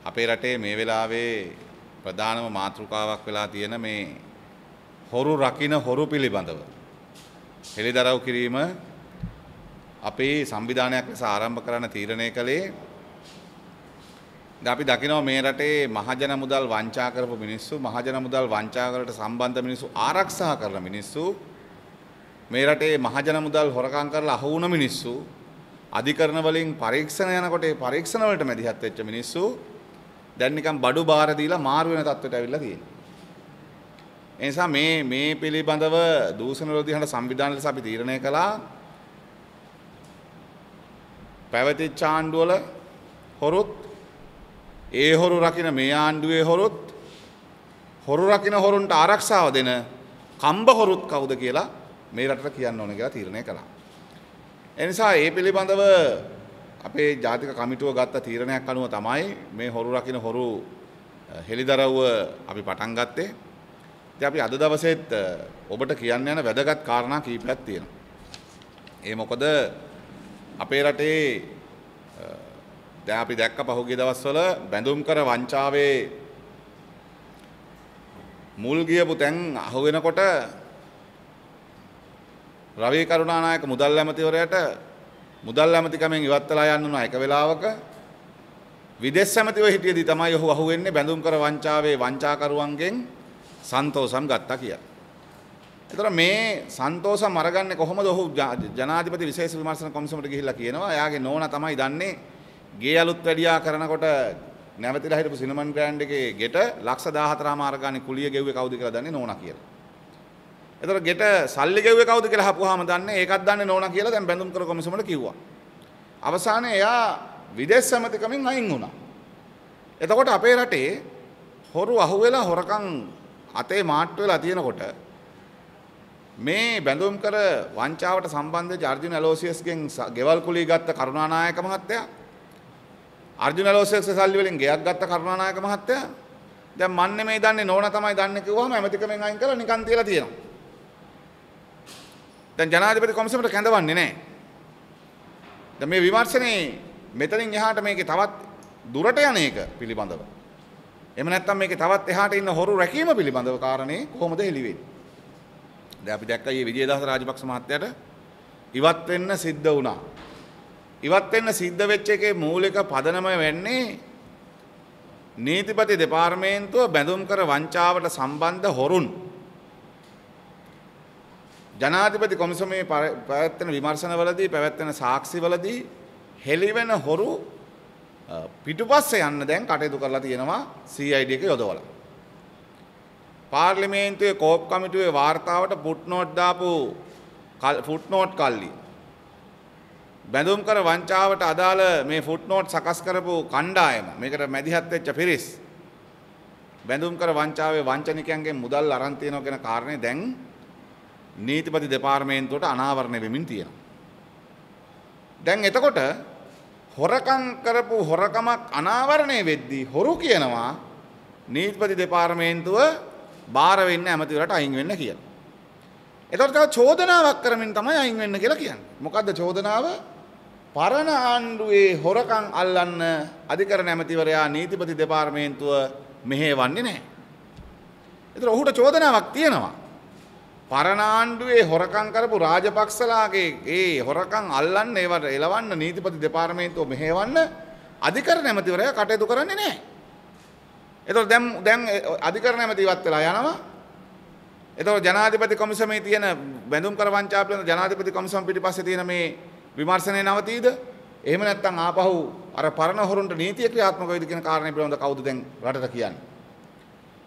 අපේ රටේ මේ වෙලාවේ ප්‍රධානම මාතෘකාවක් වෙලා තියෙන මේ හොරු රකින්න හොරු පිළිබඳව හෙළිදරව් කිරීම අපේ සංවිධානයක් ලෙස ආරම්භ කරන්න තීරණය කළේ. දැන් අපි දකිනවා මේ රටේ මහජන මුදල් වංචා කරපු මිනිස්සු, මහජන මුදල් වංචා වලට සම්බන්ධ මිනිස්සු, ආරක්ෂා කරන මිනිස්සු, මේ රටේ මහජන මුදල් හොරකම් කරලා අහු වුණ මිනිස්සු, අධිකරණ වලින් පරීක්ෂණ යනකොට ඒ පරීක්ෂණ වලට මැදිහත් වෙච්ච මිනිස්සු දැන් නිකන් බඩු බාර දීලා මාරු වෙන තත්ත්වයට ඇවිල්ලා තියෙනවා. ඒ නිසා මේ පිළිබඳව දූෂණ විරෝධී හඬ සංවිධාන ලෙස අපි තීරණය කළා. පැවතිච්ච ආණ්ඩුවල හොරුත්, ඒ හොරු රකින්න මේ ආණ්ඩුවේ හොරුත්, හොරු රකින්න හොරුන්ට ආරක්ෂාව දෙන කම්බ හොරුත් කවුද කියලා මේ රටට කියන්න ඕන කියලා තීරණය කළා. ඒ නිසා ඒ පිළිබඳව අපේ ජාතික කමිටුව ගත්ත තීරණයක් අනුව තමයි මේ හොරු රකින්න හොරු හෙළිදරව්ව අපි පටන් ගත්තේ. ඉතින් අපි අද දවසේත් ඔබට කියන්න යන වැදගත් කාරණා කීපයක් තියෙනවා. ඒ මොකද අපේ රටේ දැන් අපි දැක්ක පහුගිය දවස්වල බැඳුම් කර වංචාවේ මුල් ගියපු තැන් අහු වෙනකොට රවී කරුණානායක මුදල් ඇමතිවරයාට මුදල් ඇමතිකමෙන් ඉවත් වෙලා යන්න උනා එක වෙලාවක. විදේශ ඇමතිව හිටියේදී තමයි ඔහු අහු වෙන්නේ බැඳුම් කර වංචාවේ වංචාකරුවන්ගෙන් සන්තෝෂම් ගත්තා කියලා. ඒතර මේ සන්තෝෂම් අරගන්නේ කොහොමද? ඔහු ජනාධිපති විශේෂ විමර්ශන කොමිසමට ගිහිල්ලා කියනවා එයාගේ නෝනා තමයි දන්නේ ගේ අලුත් වැඩියා කරනකොට නැවතිලා හිටපු සිනමන් ග්‍රෑන්ඩ් එකේ ගෙට ලක්ෂ 14 ගානේ කුලිය ගෙව්වේ කවුද කියලා දන්නේ නෝනා කියලා. ඒතර ගෙට සල්ලි ගෙව්වේ කවුද කියලා අහපුවාම දන්නේ ඒකත් දන්නේ නෝනා කියලා දැන් බැඳුම් කර කොමිසමට කිව්වා. අවසානයේ එයා විදේශ සමිතිකමින් අයින් වුණා. එතකොට අපේ රටේ හොරු අහුවෙලා හොරකම් අතේ මාට්ටු වෙලා තියෙනකොට මේ බැඳුම් කර වංචාවට සම්බන්ධ වෙච්ච අර්ජුන ඇලෝසියස්ගෙන් ගෙවල් කුලිය ගත්ත කරුණානායක මහත්තයා, අර්ජුන ඇලෝසියස්ගේ සල්ලි වලින් ගෙයක් ගත්ත කරුණානායක මහත්තයා දැන් මන් නෙමෙයි දන්නේ නෝනා තමයි දන්නේ කිව්වම ඇමතිකමෙන් අයින් කරලා නිකන් තියලා තියෙනවා. දැන් ජනාධිපති කොමිසමට කැඳවන්නේ නැහැ. දැන් මේ විමර්ශනේ මෙතනින් එහාට මේකේ තවත් දුරට යන එක පිළිබඳව. එහෙම නැත්නම් මේකේ තවත් එහාට ඉන්න හොරු රැකීම පිළිබඳව කාරණේ කොහොමද හෙළි වෙන්නේ? දැන් අපි දැක්කා මේ විජේදාස රාජපක්ෂ මහත්තයාට ඉවත් වෙන්න සිද්ධ වුණා. ඉවත් වෙන්න සිද්ධ වෙච්ච එකේ මූලික පදනම වෙන්නේ නීතිපති දෙපාර්තමේන්තුව බැඳුම් කර වංචාවට සම්බන්ධ හොරුන් ජනාධිපති කොමිසමේ පැවැත්වෙන විමර්ශනවලදී පැවැත්වෙන සාක්ෂිවලදී හෙළිවෙන හොරු පිටුපස්සේ යන්න දැන් කටයුතු කරලා තියෙනවා CID එක යොදවලා. පාර්ලිමේන්තුවේ කෝප් කමිටුවේ වාර්තාවට ෆුට්නෝට් දාපු ෆුට්නෝට් කල්ලි බැඳුම් කර වංචාවට අදාළ මේ ෆුට්නෝට් සකස් කරපු කණ්ඩායම මේකට මැදිහත් වෙච්ච පිරිස් බැඳුම් කර වංචාවේ වංචනිකයන්ගෙන් මුදල් අරන් තියෙනවා කියන කාරණේ දැන් නීතිපති දෙපාර්තමේන්තුවට අනාවරණය වෙමින් තියෙනවා. දැන් එතකොට හොරකම් කරපු හොරකමක් අනාවරණය වෙද්දී හොරු කියනවා නීතිපති දෙපාර්තමේන්තුව බාර වෙන්න ඇමතිවරට අයින් වෙන්න කියලා. එතකොට තව චෝදනාවක් කරමින් තමයි අයින් වෙන්න කියලා කියන්නේ. මොකද්ද චෝදනාව? පරණ ආණ්ඩුවේ හොරකම් අල්ලන්න අධිකරණ ඇමතිවරයා නීතිපති දෙපාර්තමේන්තුව මෙහෙවන්නේ නැහැ. එතකොට ඔහුට චෝදනාවක් තියෙනවා. පරණ ආණ්ඩුවේ හොරකම් කරපු රාජපක්ෂලාගේ ඒ හොරකම් අල්ලන්න ඒවට එලවන්න නීතිපති දෙපාර්තමේන්තුව මෙහෙවන්න අධිකරණ ඇමතිවරයා කටයුතු කරන්නේ නැහැ. එතකොට දැන් අධිකරණ ඇමති ඉවත් වෙලා යනවා. එතකොට ජනාධිපති කොමිසමේ තියෙන බැඳුම් කර වංචා පිළිබඳ ජනාධිපති කොමිසම පිටිපස්සේ තියෙන මේ විමර්ශනය නවතීද? එහෙම නැත්නම් ආපහු අර පරණ හොරුන්ට නීතිය ක්‍රියාත්මක වෙයිද කියන කාරණේ පිළිබඳව කවුද දැන් රටට කියන්නේ?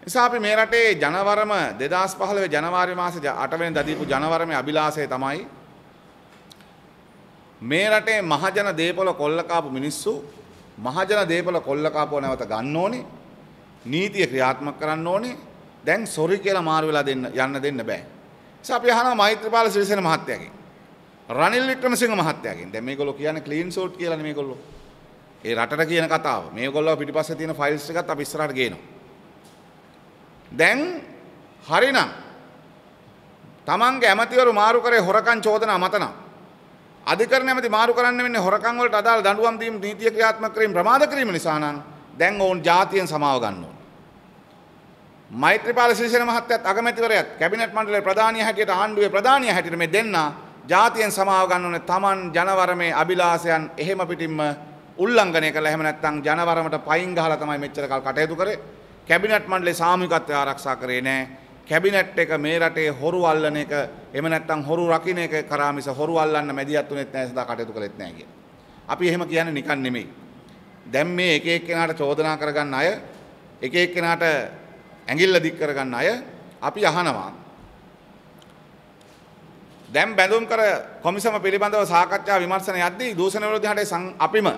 නිසා අපි මේ රටේ ජනවරම 2015 ජනවාරි මාසේ 8 වෙනිදා දීපු ජනවරමේ අභිලාෂය තමයි මේ රටේ මහජන දේපොළ කොල්ල කාපු මිනිස්සු මහජන දේපොළ කොල්ල කාපුව නැවත ගන්න ඕනේ. නීතිය ක්‍රියාත්මක කරන්න ඕනේ. දැන් සොරි කියලා මාරු වෙලා යන්න දෙන්න බෑ. නිසා අපි අහනවා මෛත්‍රීපාල සිරිසේන මහත්තයාගෙන්, රනිල් වික්‍රමසිංහ මහත්තයාගෙන්. දැන් මේගොල්ලෝ කියන්නේ ක්ලීන් සෝට් කියලානේ මේගොල්ලෝ. ඒ රටට කියන කතාව. මේගොල්ලෝ පිටිපස්සේ තියෙන ෆයිල්ස් ටිකත් අපි ඉස්සරහට ගේනවා. දැන් හරිනම් තමන්ගේ ඇමතිවරු මාරු කරේ හොරකම් චෝදනා මත නම් අධිකරණ ඇමති මාරු කරන්න වෙන්නේ හොරකම් වලට අදාළ දඬුවම් දීම නීතිය ක්‍රියාත්මක කිරීම ප්‍රමාද කිරීම නිසා නම් දැන් ඔවුන් ජාතියෙන් සමාව ගන්න ඕන. මෛත්‍රීපාල සිරිසේන මහත්තයත් අගමැතිවරයාත් කැබිනට් මණ්ඩලයේ ප්‍රධානියා හැටියට ආණ්ඩුවේ ප්‍රධානියා හැටියට මේ දෙන්න ජාතියෙන් සමාව ගන්න ඕනේ. Taman ජනවරමේ අභිලාෂයන් එහෙම පිටින්ම උල්ලංඝනය කළා. එහෙම නැත්නම් ජනවරමට පයින් ගහලා තමයි මෙච්චර කල් කටයුතු කරේ. කැබිනට් මණ්ඩලයේ සාමූහිකත්වය ආරක්ෂා කරේ නැහැ. කැබිනට් එක මේ රටේ හොරු අල්ලන එක එහෙම නැත්නම් හොරු රකින්න එක කරා මිස හොරු අල්ලන්න මැදිහත් උනේත් නැහැ සදා කටයුතු කළෙත් නැහැ කියලා. අපි එහෙම කියන්නේ නිකන් නෙමෙයි. දැන් මේ එක එක්කෙනාට චෝදනා කරගන්න අය එක එක්කෙනාට ඇඟිල්ල දික් කරගන්න අය අපි අහනවා. දැන් බැඳුම් කර කොමිසම පිළිබඳව සාකච්ඡා විමර්ශන යද්දී දූෂණ විරෝධී හඬේ අපිම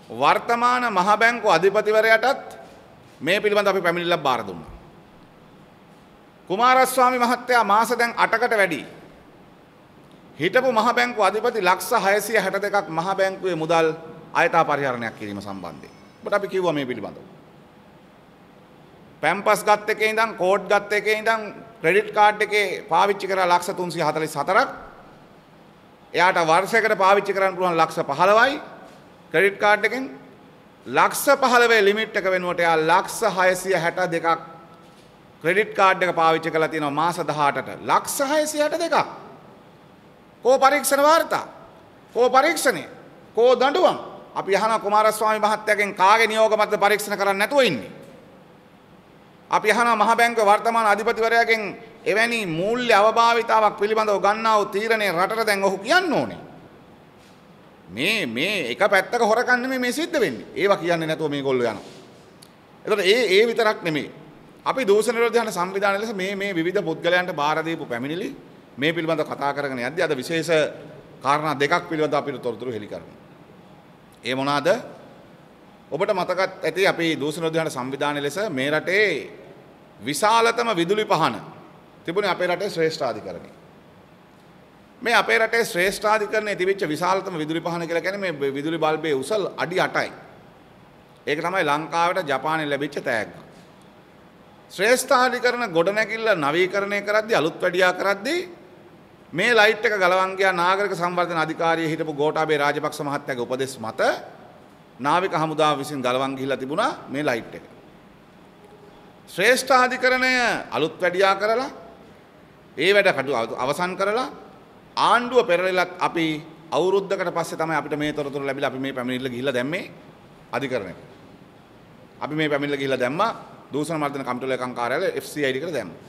වර්තමාන මහ බැංකුව අධිපතිවරයාටත් මේ පිළිබඳව අපි පැමිණිල්ලක් බාර දුන්නා. කුමාරස්වාමි මහත්තයා මාස දැන් 8කට වැඩි හිටපු මහ බැංකුව අධිපති ලක්ෂ 662ක් මහ බැංකුවේ මුදල් අයථා පරිහරණයක් කිරීම සම්බන්ධයෙන්. ඔබට අපි කිව්වා මේ පිළිබඳව. පැම්පස් ගත් එකේ ඉඳන් කෝඩ් ගත් එකේ ඉඳන් ක්‍රෙඩිට් කාඩ් එකේ පාවිච්චි කරලා ලක්ෂ 344ක් එයාට වර්ෂයකට පාවිච්චි කරන්න පුළුවන් ලක්ෂ 15යි ක්‍රෙඩිට් කාඩ් එකෙන් ලක්ෂ 15 ලිමිට් එක වෙනුවට එයා ලක්ෂ 662ක් ක්‍රෙඩිට් කාඩ් එක පාවිච්චි කරලා තියෙනවා මාස 18ට ලක්ෂ 662ක්. කෝ පරීක්ෂණ වාර්තා කෝ පරීක්ෂණය කෝ දඬුවම් අපි අහනවා කුමාරස්වාමි මහත්තයාගෙන් කාගේ නියෝග මතද පරීක්ෂණ කරන්න නැතුව ඉන්නේ. අපි අහනවා මහ බැංකුවේ වර්තමාන අධිපතිවරයාගෙන් එවැනි මූල්‍ය අවභාවිතාවක් පිළිබඳව ගන්නා වූ තීරණය රටට දැන් ඔහු කියන්න ඕනේ. මේ එක පැත්තක හොරකම් නෙමෙයි මේ සිද්ධ වෙන්නේ. ඒවා කියන්නේ නැතුව මේගොල්ලෝ යනවා. එතකොට ඒ විතරක් නෙමෙයි. අපි දූෂණ විරෝධී හඬ සංවිධානය ලෙස මේ විවිධ පුද්ගලයන්ට බාර දීපු පැමිණිලි මේ පිළිබඳව කතා කරගෙන යද්දී අද විශේෂ කාරණා දෙකක් පිළිබඳව අපිට තොරතුරු හෙළි කරනවා. ඒ මොනවාද? ඔබට මතකත් ඇති අපි දූෂණ විරෝධී හඬ සංවිධානය ලෙස මේ රටේ විශාලතම විදුලි පහන තිබුණේ අපේ රටේ ශ්‍රේෂ්ඨාධිකරණය. මේ අපේ රටේ ශ්‍රේෂ්ඨාධිකරණයේ තිබිච්ච විශාලතම විදුලි පහන කියලා කියන්නේ මේ විදුලි බල්බේ උස අඩි 8යි. ඒක තමයි ලංකාවට ජපානයේ ලැබිච්ච තෑග්ග. ශ්‍රේෂ්ඨාධිකරණ ගොඩනැගිල්ල නවීකරණය කරද්දී අලුත් වැඩියා කරද්දී මේ ලයිට් එක ගලවන් ගියා නාගරික සංවර්ධන අධිකාරියේ හිටපු ගෝඨාභය රාජපක්ෂ මහත්තයාගේ උපදෙස් මත නාවික හමුදාව විසින් ගලවන් ගිහිලා තිබුණා මේ ලයිට් එක. ශ්‍රේෂ්ඨාධිකරණය අලුත් වැඩියා කරලා ඒ වැඩ කටු අවසන් කරලා ආණ්ඩුව පෙරලලත් අපි අවුරුද්දකට පස්සේ තමයි අපිට මේ තොරතුරු ලැබිලා අපි මේ පැමිණිල්ල ගිහිල්ලා දැම්මේ අධිකරණයට. අපි මේ පැමිණිල්ල ගිහිල්ලා දැම්මා දූෂණ මර්දන කම්ටුල ලේකම් කාර්යාලය FCID එකට දැම්මා.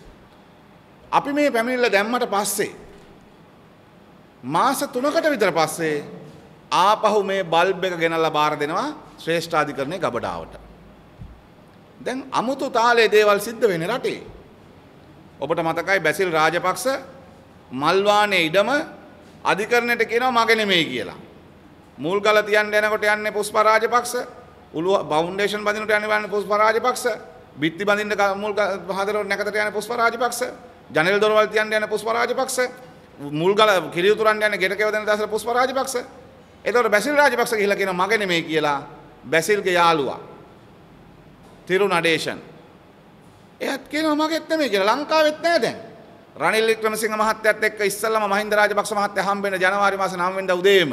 අපි මේ පැමිණිල්ල දැම්මට පස්සේ මාස 3කට විතර පස්සේ ආපහු මේ බල්බ් එක ගෙනල්ලා බාර දෙනවා ශ්‍රේෂ්ඨාධිකරණයේ ගබඩාවට. දැන් අමුතු තාලේ දේවල් සිද්ධ වෙන්නේ රටේ. ඔබට මතකයි බැසිල් රාජපක්ෂ මල්වානේ ඉඩම අධිකරණයට කියනවා මගේ නෙමෙයි කියලා. මුල්ගල තියන්න යනකොට යන්නේ පුෂ්ප රාජපක්ෂ, උළු ෆවුන්ඩේෂන් බඳිනට යන්නේ පුෂ්ප රාජපක්ෂ, බිත්ති බඳින්න මුල් හදර නැකතට යන්නේ පුෂ්ප රාජපක්ෂ, ජනෙල් දොරවල් තියන්න යන්නේ පුෂ්ප රාජපක්ෂ, මුල්ගල කිරි උතුරන්න යන්නේ ගෙට කෙවදෙන දාසල පුෂ්ප රාජපක්ෂ. එතකොට බැසිල් රාජපක්ෂ ගිහිල්ලා කියනවා මගේ නෙමෙයි කියලා බැසිල්ගේ යාළුවා තිරු නඩේෂන්. එයාත් කියනවා මගෙත් නෙමෙයි කියලා. ලංකාවෙත් නැහැ දැන්. රනිල් වික්‍රමසිංහ මහත්තයත් එක්ක ඉස්සල්ලාම මහින්ද රාජපක්ෂ මහත්තයා හම්බෙන්න ජනවාරි මාසේ 9 වෙනිදා උදේම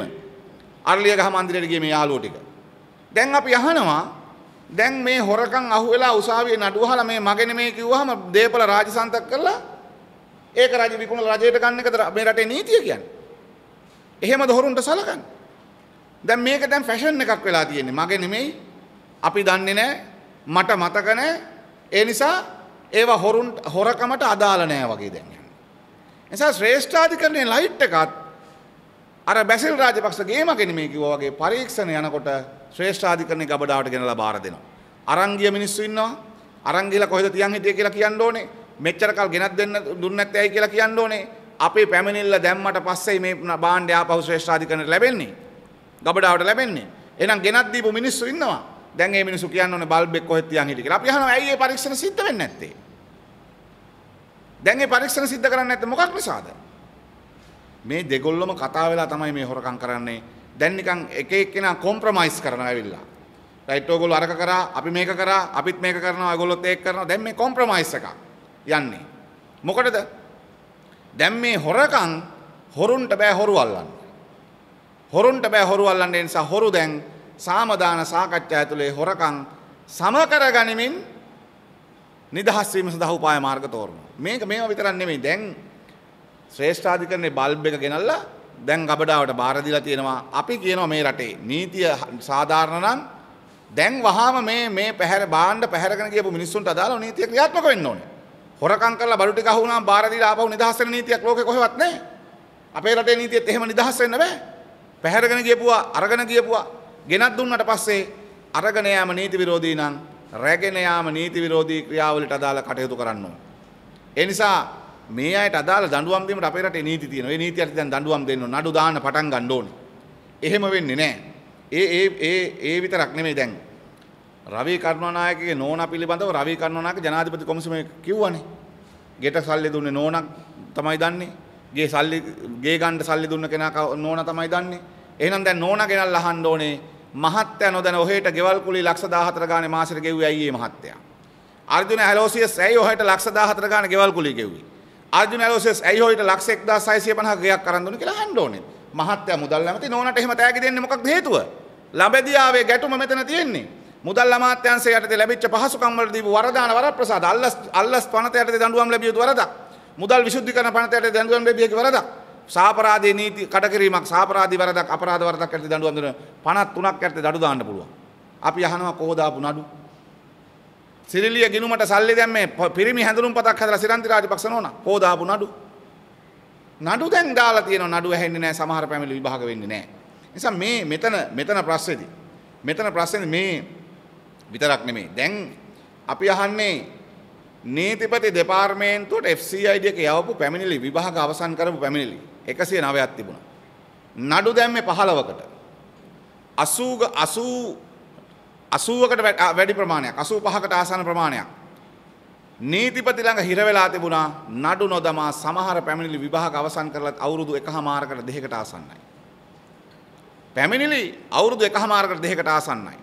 අරලියගහ මන්දිරයට ගියේ මේ යාළුවෝ ටික. දැන් අපි අහනවා දැන් මේ හොරකම් අහුවෙලා උසාවියේ නඩුව අහලා මේ මගේ නෙමෙයි කිව්වහම දේපල රාජසන්තක කරලා ඒක රජ විකුණලා රජයට ගන්න එකද මේ රටේ නීතිය කියන්නේ. එහෙමද හොරුන්ට සලකන්නේ? දැන් මේක දැන් ෆැෂන් එකක් වෙලා තියෙන්නේ. මගේ නෙමෙයි, අපි දන්නේ නැහැ, මට මතක නැහැ. ඒ නිසා ඒවා හොරකමට අදාළ නැහැ වගේ දැන් යනවා. නිසා ශ්‍රේෂ්ඨාධිකරණයේ ලයිට් එකත් අර බැසිල් රාජපක්ෂගේ මගේ නෙමෙයි කිව්වා වගේ පරීක්ෂණ යනකොට ශ්‍රේෂ්ඨාධිකරණයේ ගබඩාවට ගෙනලා බාර දෙනවා. අරන් ගිය මිනිස්සු ඉන්නවා. අරන් ගිහලා කොහෙද තියන් හිටියේ කියලා කියන්න ඕනේ. මෙච්චර කල් ගෙනත් දෙන්න දුන්නේ නැත්තේ ඇයි කියලා කියන්න ඕනේ. අපේ පැමිණිල්ල දැම්මට පස්සේ මේ භාණ්ඩය ආපහු ශ්‍රේෂ්ඨාධිකරණයට ලැබෙන්නේ. ගබඩාවට ලැබෙන්නේ. එහෙනම් ගෙනත් දීපු මිනිස්සු ඉන්නවා. දැන් මේ මිනිස්සු කියන්න ඕනේ බල්බ් එක කොහෙද තියන් හිටියේ කියලා. අපි අහනවා ඇයි මේ පරීක්ෂණ සිද්ධ වෙන්නේ නැත්තේ? දැන් මේ පරීක්ෂණ සිද්ධ කරන්නේ නැත්තේ මොකක් නිසාද? මේ දෙගොල්ලම කතා වෙලා තමයි මේ හොරකම් කරන්නේ. දැන් නිකන් එක එක්කෙනා කොම්ප්‍රොමයිස් කරනවා ඇවිල්ලා. රයිට් ඔයගොල්ලෝ අරක කරා, අපි මේක කරා, අපිත් මේක කරනවා, ඔයගොල්ලොත් ඒක කරනවා. දැන් මේ කොම්ප්‍රොමයිස් එකක් යන්නේ. මොකටද? දැන් මේ හොරකම් හොරුන්ට බෑ හොරු අල්ලන්න. හොරුන්ට බෑ හොරු අල්ලන්න නිසා හොරු දැන් සාමදාන සාකච්ඡා ඇතුලේ හොරකම් සම කරගනිමින් නිදහස් වීම සඳහා උපාය මාර්ග තෝරනවා. මේවා විතරක් නෙමෙයි. දැන් ශ්‍රේෂ්ඨාධිකරණයේ බල්බ් එක ගෙනල්ලා දැන් ගබඩාවට බාර දීලා තියෙනවා. අපි කියනවා මේ රටේ නීතිය සාධාරණ නම් දැන් වහාම මේ භාණ්ඩ පැහැරගෙන ගියපු මිනිස්සුන්ට අදාළව නීතිය ක්‍රියාත්මක වෙන්න ඕනේ. හොරකම් කරලා බඩු ටික අහුවුනාම බාර දීලා ආපහු නිදහස් වෙන නීතියක් ලෝකේ කොහෙවත් නැහැ. අපේ රටේ නීතියත් එහෙම නිදහස් වෙන්න බෑ. පැහැරගෙන ගියපුවා අරගෙන ගියපුවා ගෙනත් දුන්නට පස්සේ අරගෙන යාම නීති විරෝධී නම් රැගෙන යාම නීති විරෝධී ක්‍රියාවලට අදාළ කටයුතු කරන්න ඕනේ. ඒ නිසා මේ අයට අදාළ දඬුවම් දීමට අපේ රටේ නීති තියෙනවා. ඒ නීතියට දැන් දඬුවම් දෙන්න ඕන. නඩු දාන්න පටන් ගන්න ඕනේ. එහෙම වෙන්නේ නැහැ. ඒ විතරක් නෙමෙයි දැන් රවි කරුණානායකගේ නෝනා පිළිබඳව රවි කරුණානායක ජනාධිපති කොමිසමේ කිව්වනේ. ගෙට සල්ලි දුන්නේ නෝනා තමයි දන්නේ. ගේ ගන්න සල්ලි දුන්න කෙනා නෝනා තමයි දන්නේ. එහෙනම් දැන් නෝනා ගෙනල්ලා අහන්න ඕනේ මහත්තයා නොදැන ඔහෙට ගෙවල් කුලී ලක්ෂ 14 ගානේ මාසෙට ගෙව්වේ ඇයි මේ මහත්තයා? අර්ජුන ඇලෝසියස් ඇයි ඔහෙට ලක්ෂ 14 ගානේ ගෙවල් කුලී ගෙව්වේ? අර්ජුන ඇලෝසියස් ඇයි ඔහෙට ලක්ෂ 1650 ගෙයක් අරන් දුන්නේ කියලා අහන්න ඕනේ. මහත්තයා මුදල් නැමැති නෝනාට එහෙම තෑගි දෙන්නේ මොකක්ද හේතුව? ළඹදියාවේ ගැටුම මෙතන තියෙන්නේ. මුදල් අමාත්‍යාංශය යටතේ ලැබිච්ච පහසුකම් වල දීපු වරදාන වරප්‍රසාද අල්ලස් පනත යටතේ දඬුවම් ලැබිය යුතු වරදක්. මුදල් විසුද්ධිකරණ පනත යටතේ දඬුවම් ලැබිය යුතු වරදක්. සාපරාධී නීති කඩකිරීමක් සාපරාධී වරදක් අපරාධ වරදක් යටතේ දඬුවම් දෙන 53ක් යටතේ දඬු දාන්න පුළුවන්. අපි අහනවා කොහොද ආපු නඩු? සිරිලිය ගිනුමට සල්ලි දැම්මේ පිරිමි හැඳුනුම්පතක් හදලා සිරන්ති රාජපක්ෂ නෝනා. කොහොද ආපු නඩු? නඩු දැන් දාලා තියෙනවා. නඩු ඇහෙන්නේ නැහැ. සමහර පැමිණිලි විභාග වෙන්නේ නැහැ. නිසා මෙතන ප්‍රශ්නේදී මේ විතරක් නෙමෙයි. දැන් අපි අහන්නේ නීතිපති දෙපාර්තමේන්තුවට FCID එක යවපු පැමිණිලි විභාග අවසන් කරපු පැමිණිලි 109ක් තිබුණා. නඩු දැම්මේ 15කට. 80කට වැඩි ප්‍රමාණයක් 85කට ආසන්න ප්‍රමාණයක්. නීතිපති ළඟ හිර වෙලා තිබුණා නඩු නොදමා සමහර පැමිණිලි විභාග අවසන් කරලත් අවුරුදු 1මාරකට 2කට ආසන්නයි. පැමිණිලි අවුරුදු 1මාරකට 2කට ආසන්නයි.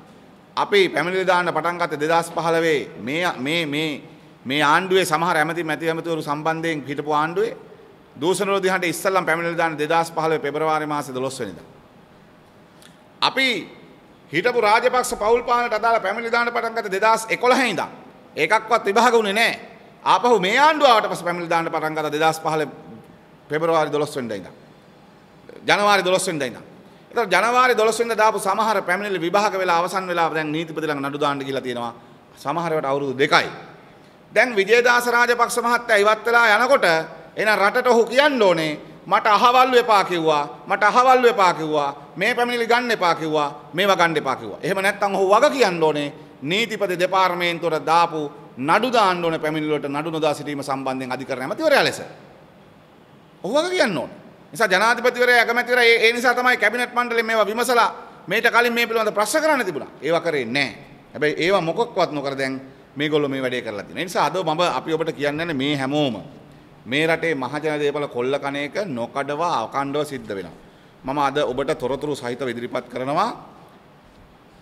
අපි පැමිණිලි දාන්න පටන් ගත්තේ 2015 මේ ආණ්ඩුවේ සමහර ඇමතිවරු සම්බන්ධයෙන් හිටපු ආණ්ඩුවේ දූෂණ විරෝධීහන්ට ඉස්සල්ලාම පැමිණිලි දාන්න 2015 පෙබරවාරි මාසේ 12 වෙනිදා. අපි හිටපු රාජපක්ෂ පවුල් පාලනට අදාළ පැමිණිලි දාන්න පටන් ගත්තේ 2011 ඉඳන්. ඒකක්වත් විභාග වුණේ නැහැ. ආපහු මේ ආණ්ඩුව ආවට පස්සේ පැමිණිලි දාන්න පටන් ගත්තා 2015 පෙබරවාරි 12 වෙනිදා ඉඳන්. ජනවාරි 12 වෙනිදා ඉඳන්. ඒතර ජනවාරි 12 වෙනිදා දාපු සමහර පැමිණිලි විභාග වෙලා අවසන් වෙලා දැන් නීතිපති ළඟ නඩු දාන්න ගිහලා තියෙනවා. සමහරවට අවුරුදු 2යි. දැන් විජේදාස රාජපක්ෂ මහත්තයා ඉවත් වෙලා යනකොට එන රටට ඔහු කියන්න ඕනේ මට අහවල්ලු එපා කිව්වා. මේ පැමිණිලි ගන්න එපා කිව්වා. මේවා ගන්න එපා කිව්වා. එහෙම නැත්නම් ඔහු වග කියන්න ඕනේ නීතිපති දෙපාර්තමේන්තුවට දාපු නඩු දාන්න ඕනේ පැමිණිලි වලට නඩු නොදා සිටීම සම්බන්ධයෙන් අධිකරණ ඇමතිවරයා ලෙස. ඔහු වග කියන්න ඕනේ. නිසා ජනාධිපතිවරයා අගමැතිවරයා ඒ නිසා තමයි කැබිනට් මණ්ඩලයෙන් මේවා විමසලා මේට කලින් මේ පිළිබඳව ප්‍රශ්න කරන්න තිබුණා. ඒවා කරේ නැහැ. හැබැයි ඒවා මොකක්වත් නොකර දැන් මේගොල්ලෝ මේ වැඩේ කරලා තියෙනවා. ඒ නිසා අද අපි ඔබට කියන්නේ මේ හැමෝම මේ රටේ මහජන දේපල කොල්ල කණ එක නොකඩව අකණ්ඩව සිද්ධ වෙනවා. මම අද ඔබට තොරතුරු සහිතව ඉදිරිපත් කරනවා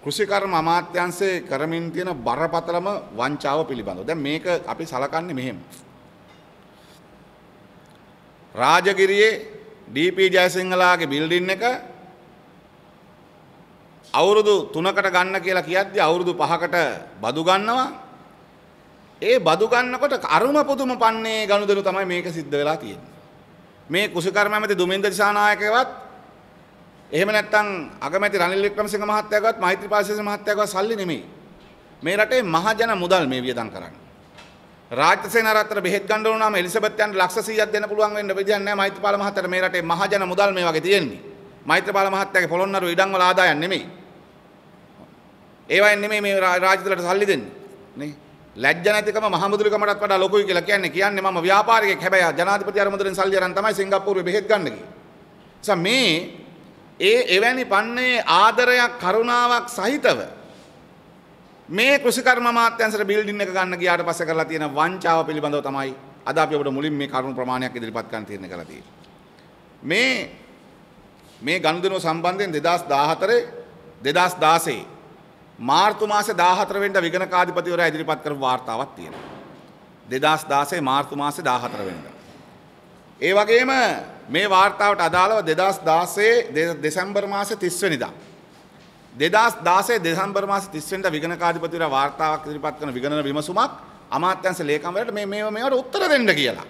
කෘෂිකර්ම අමාත්‍යාංශයේ කරමින් තියෙන බරපතලම වංචාව පිළිබඳව. දැන් මේක අපි සලකන්නේ මෙහෙම. රාජගිරියේ DP ජයසිංහලාගේ බිල්ඩින් එක අවුරුදු 3කට ගන්න කියලා කියද්දී අවුරුදු 5කට බදු ගන්නවා. ඒ බදු ගන්නකොට අරුම පුදුම පන්නේ ගනුදෙනු තමයි මේක සිද්ධ වෙලා තියෙන්නේ. මේ කුෂිකර්ම ඇමති දුමින්ද දිසානායකවත් එහෙම නැත්නම් අගමැති රනිල් වික්‍රමසිංහ මහත්තයාගවත් මෛත්‍රීපාල සිරිසේන මහත්තයාගවත් සල්ලි නෙමෙයි. මේ රටේ මහජන මුදල් මේ වියදම් කරන්නේ. රාජ්‍යසේන රත්න බෙහෙත් ගන්න ඕන නම් එලිසබෙත් යන් ලක්ෂ 100ක් දෙන්න පුළුවන් වෙන්න විදියක් නැහැ මෛත්‍රීපාල මහත්තයාට. මේ රටේ මහජන මුදල් මේ වගේ තියෙන්නේ. මෛත්‍රීපාල මහත්තයාගේ පොළොන්නරු ඉඩම් වල ආදායම් නෙමෙයි. ඒවයින් නෙමෙයි මේ රාජ්‍යවලට සල්ලි දෙන්නේ. නේ? ලැජ්ජ නැතිකම මහමුදුලිකමටත් වඩා ලොකුයි කියලා කියන්නේ මම ව්‍යාපාරිකයෙක්. හැබැයි ජනාධිපති අරමුදෙන් සල්ලි අරන් තමයි සිංගප්පූරුවේ බෙහෙත් ගන්න ගියේ. නිසා මේ එවැනි පන්නේ ආදරයක් කරුණාවක් සහිතව මේ කෘෂිකර්ම අමාත්‍යාංශයේ බිල්ඩින් එක ගන්න ගියාට පස්සේ කරලා තියෙන වංචාව පිළිබඳව තමයි අද අපි ඔබට මුලින් මේ කරුණු ප්‍රමාණයක් ඉදිරිපත් කරන්න තීරණය කරලා තියෙන්නේ. මේ ගනුදෙනුව සම්බන්ධයෙන් 2016 මාර්තු මාසේ 14 වෙනිදා විගණකාධිපතිවරයා ඉදිරිපත් කරපු වාර්තාවක් තියෙනවා. 2016 මාර්තු මාසේ 14 වෙනිදා. ඒ වගේම මේ වාර්තාවට අදාළව 2016 දෙසැම්බර් මාසේ 30 වෙනිදා 2016 දෙසැම්බර් මාසේ 30 වෙනිදා විගණකාධිපතිවරයා වාර්තාවක් ඉදිරිපත් කරන විගණන විමසුමක් අමාත්‍යාංශ ලේකම්වරයාට මේවට උත්තර දෙන්න කියලා.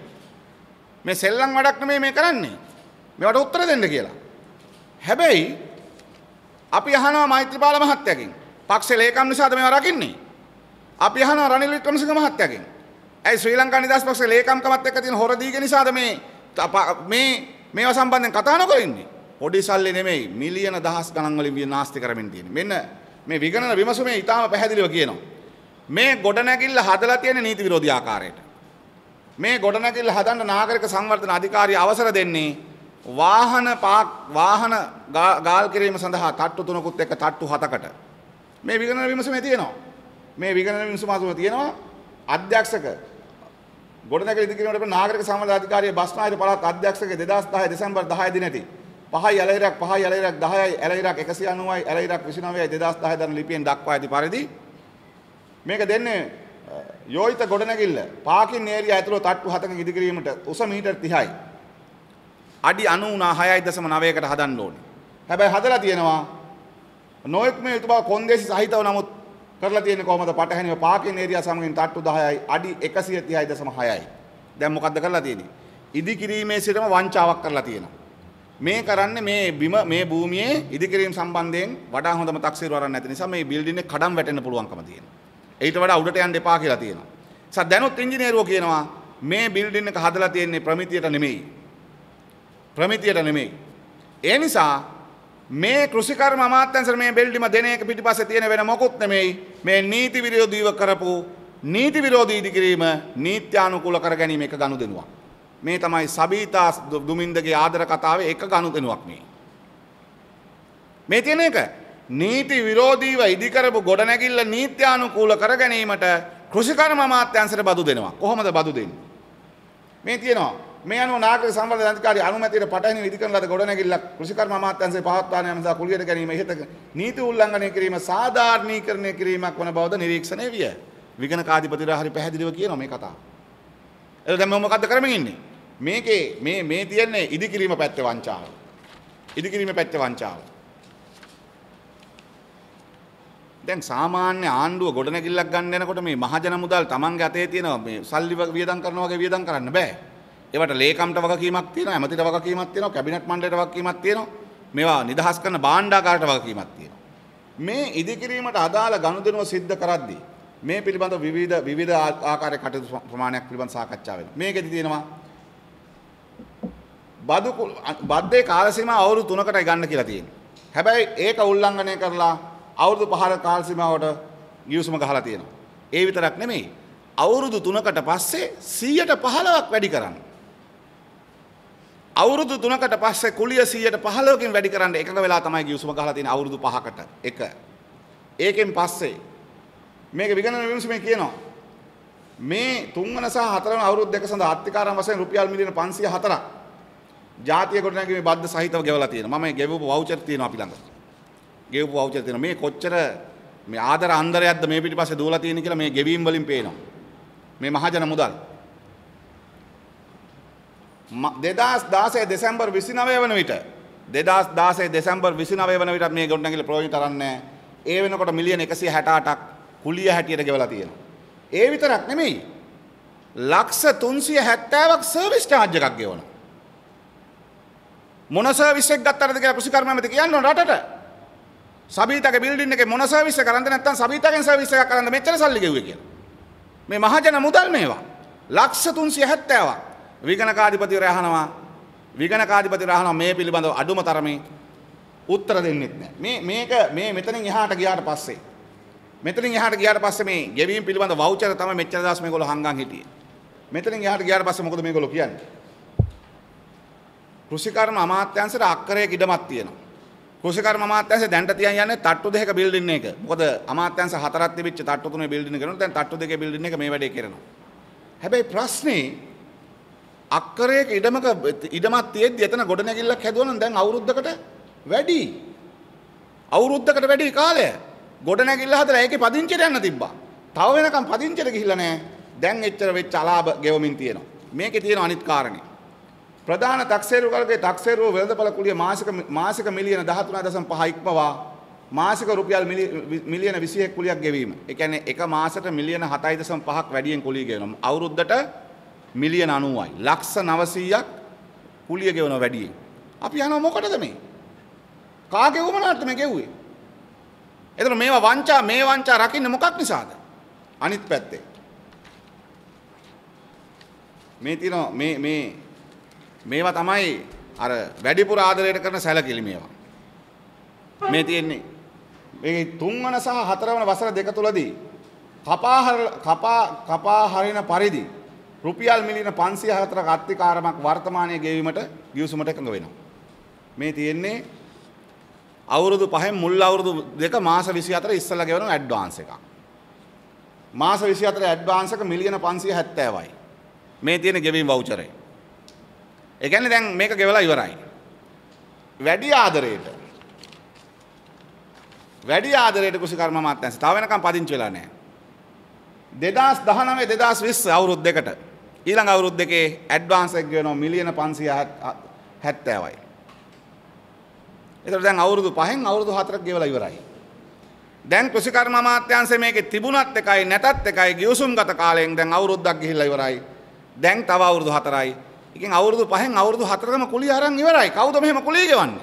මේ සෙල්ලම් වැඩක් නෙමෙයි මේ කරන්නේ. මේවට උත්තර දෙන්න කියලා. හැබැයි අපි අහනවා මෛත්‍රීපාල මහත්තයාගෙන්. පක්ෂ ලේකම් නිසාද මේවා රකින්නේ? අපි අහනවා රනිල් වික්‍රමසිංහ මහත්තයාගෙන්. ඇයි ශ්‍රී ලංකා නිදහස් පක්ෂ ලේකම්කමත් එක්ක තියෙන හොර දීගේ නිසාද මේවා සම්බන්ධයෙන් කතා නොකර ඉන්නේ? පොඩි සල්ලි නෙමෙයි මිලියන දහස් ගණන් වලින් විනාශ කරමින් තියෙන්නේ. මෙන්න මේ විගණන විමසුමේ ඊටාම පැහැදිලිව කියනවා. මේ ගොඩනැගිල්ල හදලා තියෙන නීති විරෝධී ආකාරයට. මේ ගොඩනැගිල්ල හදන්න නාගරික සංවර්ධන අධිකාරිය අවසර දෙන්නේ වාහන ගාල් කිරීම සඳහා තට්ටු 3කුත් එක්ක තට්ටු 7කට. මේ විගණන විමසුමේ තියෙනවා. මේ විගණන විමසුමේ තියෙනවා අධ්‍යක්ෂක ගොඩනැගිලි ඉදිකිරීමට නාගරික සංවර්ධන අධිකාරිය බස්නාහිර පළාත් අධ්‍යක්ෂක 2010 දෙසැම්බර් 10 දිනදී 5යි ඇලයිරක් 10යි ඇලයිරක් 190යි ඇලයිරක් 29යි 2010 දරන ලිපියෙන් දක්වා ඇති පරිදි මේක දෙන්නේ යෝයිත ගොඩනැගිල්ල පාකින් ඒරියා ඇතුළු තට්ටු 7ක ඉදිකිරීමට උස මීටර් 30යි අඩි 96.9කට හදන්න ඕනේ. හැබැයි හදලා තියෙනවා නොයෙක් මේ යුතු බව කොන්දේසි සහිතව නමුත් කරලා තියෙන්නේ කොහමද පටහැනිව පාකින් ඒරියා සමගින් තට්ටු 10යි අඩි 130.6යි. දැන් මොකද්ද කරලා තියෙන්නේ? ඉදිකිරීමේ සිටම වංචාවක් කරලා තියෙනවා. මේ කරන්නේ මේ භූමියේ ඉදිකිරීම සම්බන්ධයෙන් වඩා හොඳම තක්සේරු වරන් නැති නිසා මේ බිල්ඩින් එක කඩම් වැටෙන්න පුළුවන්කම තියෙනවා. ඊට වඩා උඩට යන්න එපා කියලා තියෙනවා. දැනුත් ඉංජිනේරුවෝ කියනවා මේ බිල්ඩින් එක හදලා තියෙන්නේ ප්‍රමිතියට නෙමෙයි. ඒ නිසා මේ කෘෂිකර්ම අමාත්‍යාංශ මේ බිල්ඩිම දෙන එක පිටිපස්සේ තියෙන වෙන මොකුත් නෙමෙයි. මේ නීති විරෝධීව කරපු නීති විරෝධී ඉදිකිරීම නීත්‍යානුකූල කර ගැනීම එක ගනුදෙනුවක්. මේ තමයි සබීතා දුමින්දගේ ආදර කතාවේ එක ගනුදෙනුවක් මේ. මේ තියෙන එක නීති විරෝධීව ඉදිකරපු ගොඩනැගිල්ල නීත්‍යානුකූල කර ගැනීමට කෘෂිකර්ම අමාත්‍යාංශයට බදු දෙනවා. කොහොමද බදු දෙන්නේ? මේ තියෙනවා මේ අනුව නාගරික සංවර්ධන අධිකාරිය අනුමැතියට පටහැනිව ඉදිකරන ලද ගොඩනැගිල්ල කෘෂිකර්ම අමාත්‍යාංශයේ පවත්වාගෙන යාම සඳහා කුලියට ගැනීම ඉහත නීති උල්ලංඝනය කිරීම සාධාරණීකරණය කිරීමක් වන බවද නිරීක්ෂණය විය. විගණකාධිපතිවරයා හරි පැහැදිලිව කියනවා මේ කතාව. එතකොට දැන් මම මොකද්ද කරමින් ඉන්නේ? මේකේ මේ තියන්නේ ඉදිකිරීම පැත්තේ වංචාව. දැන් සාමාන්‍ය ආණ්ඩුව ගොඩනැගිල්ලක් ගන්න යනකොට මේ මහජන මුදල් තමන්ගේ අතේ තියෙනවා මේ සල්ලි වියදම් කරනවා වගේ වියදම් කරන්න බෑ. ඒවට ලේකම්ට වගකීමක් තියෙනවා, ඇමතිට වගකීමක් තියෙනවා, කැබිනට් මණ්ඩලයට වගකීමක් තියෙනවා. මේවා නිදහස් කරන භාණ්ඩාගාරයට වගකීමක් තියෙනවා. මේ ඉදිකිරීමට අදාළ ගනුදෙනුව සිද්ධ කරද්දී මේ පිළිබඳව විවිධ ආකාරයක කටයුතු ප්‍රමාණයක් පිළිබඳ සාකච්ඡා වෙනවා. මේකෙදි තියෙනවා බද්දේ කාල සීමාව අවුරුදු 3කටයි ගන්න කියලා තියෙනවා. හැබැයි ඒක උල්ලංඝනය කරලා අවුරුදු 5 කාල සීමාවට ගිවිසුම ගහලා තියෙනවා. ඒ විතරක් නෙමෙයි. අවුරුදු 3කට පස්සේ 115ක් වැඩි කරන්න. අවුරුදු 3කට පස්සේ කුලිය 115කින් වැඩි කරන්න එකක වෙලා තමයි ගිවිසුම ගහලා තියෙන්නේ අවුරුදු 5කට. ඒකෙන් පස්සේ මේක විගණන විමසුමේ කියනවා මේ 3 වන සහ 4 වන අවුරුදු දෙක සඳහා අත්තිකාරම් වශයෙන් රුපියල් මිලියන 504ක් ජාතිය ගොඩනැගීමේ බද්ද සහිතව ගෙවලා තියෙනවා. මම මේ ගෙවපු වවුචර් තියෙනවා අපි ළඟ. මේ කොච්චර මේ ආදර අන්දරයක්ද මේ පිටිපස්සේ දුවලා තියෙන කියලා මේ ගෙවීම් වලින් පේනවා. මේ මහජන මුදල් 2016 දෙසැම්බර් 29 වන විට 2016 දෙසැම්බර් 29 වන විට මේ ගොඩනැගිල්ල ප්‍රයෝජන තරන්නේ. ඒ වෙනකොට මිලියන 168ක් කුලිය හැටියට ගෙවලා තියෙනවා. ඒ විතරක් නෙමෙයි. ලක්ෂ 370ක් සර්විස් චාර්ජ් එකක් ගෙවනවා. මොන සර්විස් එකක් ගත්තටද කියලා කෘෂිකර්ම ඇමති කියන්න ඕන රටට. සබීතගේ බිල්ඩින් එකේ මොන සර්විස් එක කරන්ද නැත්නම් සබීතගෙන් සර්විස් එකක් කරන්ද මෙච්චර සල්ලි ගෙවුවේ කියලා. මේ මහජන මුදල් මේවා. ලක්ෂ 370ක්. විගණකාධිපතිවරයා අහනවා මේ පිළිබඳව අඩුම තරමේ උත්තර දෙන්නෙත් නැහැ. මේ මෙතනින් එහාට ගියාට පස්සේ මේ ගෙවීම් පිළිබඳ වවුචර් තමයි මෙච්චර දවස් මේගොල්ලෝ හංගන් හිටියේ. මෙතනින් එහාට ගියාට පස්සේ මොකද මේගොල්ලෝ කියන්නේ? කෘෂිකර්ම අමාත්‍යාංශයට අක්කරයක ඉඩමක් තියෙනවා. කෘෂිකර්ම අමාත්‍යාංශය දැන්ට තියන් යන්නේ තට්ටු දෙකක බිල්ඩින් එක. මොකද අමාත්‍යාංශ 4ක් තිබිච්ච තට්ටු 3 බිල්ඩින් එක කරනවා. දැන් තට්ටු දෙකේ බිල්ඩින් එක මේ වැඩේ කරනවා. හැබැයි ප්‍රශ්නේ අක්කරයක ඉඩමක් තියෙද්දි එතන ගොඩනැගිල්ලක් හැදුවා නම් දැන් අවුරුද්දකට වැඩි කාලය ගොඩනැගිල්ල හදලා ඒකේ පදිංචියට යන්න තිබ්බා. තව වෙනකම් පදිංචියට ගිහිල්ලා නැහැ. දැන් එච්චර වෙච්ච අලාභ ගෙවමින් තියෙනවා. මේකේ තියෙන අනිත් කාරණේ. ප්‍රධාන තක්සේරුකරුගේ තක්සේරුව වෙළඳපළ කුලිය මාසික මිලියන 13.5 ඉක්මවා මාසික රුපියල් මිලියන 21 කුලියක් ගෙවීම. ඒ කියන්නේ එක මාසෙට මිලියන 7.5ක් වැඩියෙන් කුලිය ගෙවනවා. අවුරුද්දට මිලියන 90යි. ලක්ෂ 900ක් කුලිය ගෙවනවා වැඩියෙන්. අපි යනවා මොකටද මේ? කාගේ උමනාට මේ ගෙව්වේ? එතන මේ වංචා රකින්න මොකක් නිසාද? අනිත් පැත්තේ මේ තියෙනවා මේවා තමයි අර වැඩිපුර ආදරයට කරන සැලකිලි මේවා. මේ තියෙන්නේ මේ 3 වන සහ 4 වන වසර දෙක තුලදී කපා හරින පරිදි රුපියල් මිලියන 504ක අත්තිකාරමක් වර්තමානයේ ගෙවීමට ගිවිසුමට එකඟ වෙනවා. මේ තියෙන්නේ අවුරුදු 5න් මුල් අවුරුදු දෙක මාස 24 ඉස්සලා ගෙවන ඇඩ්වාන්ස් එකක්. මාස 24 ඇඩ්වාන්ස් එක මිලියන 570යි. මේ තියෙන ගෙවීම් වවුචරේ. ඒ කියන්නේ දැන් මේක ගෙවලා ඉවරයි. වැඩි ආදරයට කුසිකර්ම අමාත්‍යාංශය තව වෙනකම් පදිංචි වෙලා නැහැ. 2019 2020 අවුරුදු දෙකට ඊළඟ අවුරුදු දෙකේ ඇඩ්වාන්ස් එක ගෙවනවා මිලියන 570යි. ඒතර දැන් අවුරුදු 5න් අවුරුදු 4ක් ගෙවලා ඉවරයි. දැන් කුසිකර්ම අමාත්‍යාංශය මේකේ තිබුණත් එකයි නැතත් එකයි ගිවිසුම්ගත කාලයෙන් දැන් අවුරුද්දක් ගිහිල්ලා ඉවරයි. දැන් තව අවුරුදු 4යි. එකෙන් අවුරුදු 5න් අවුරුදු 4කම කුලිය අරන් ඉවරයි. කවුද මෙහෙම කුලිය ගෙවන්නේ?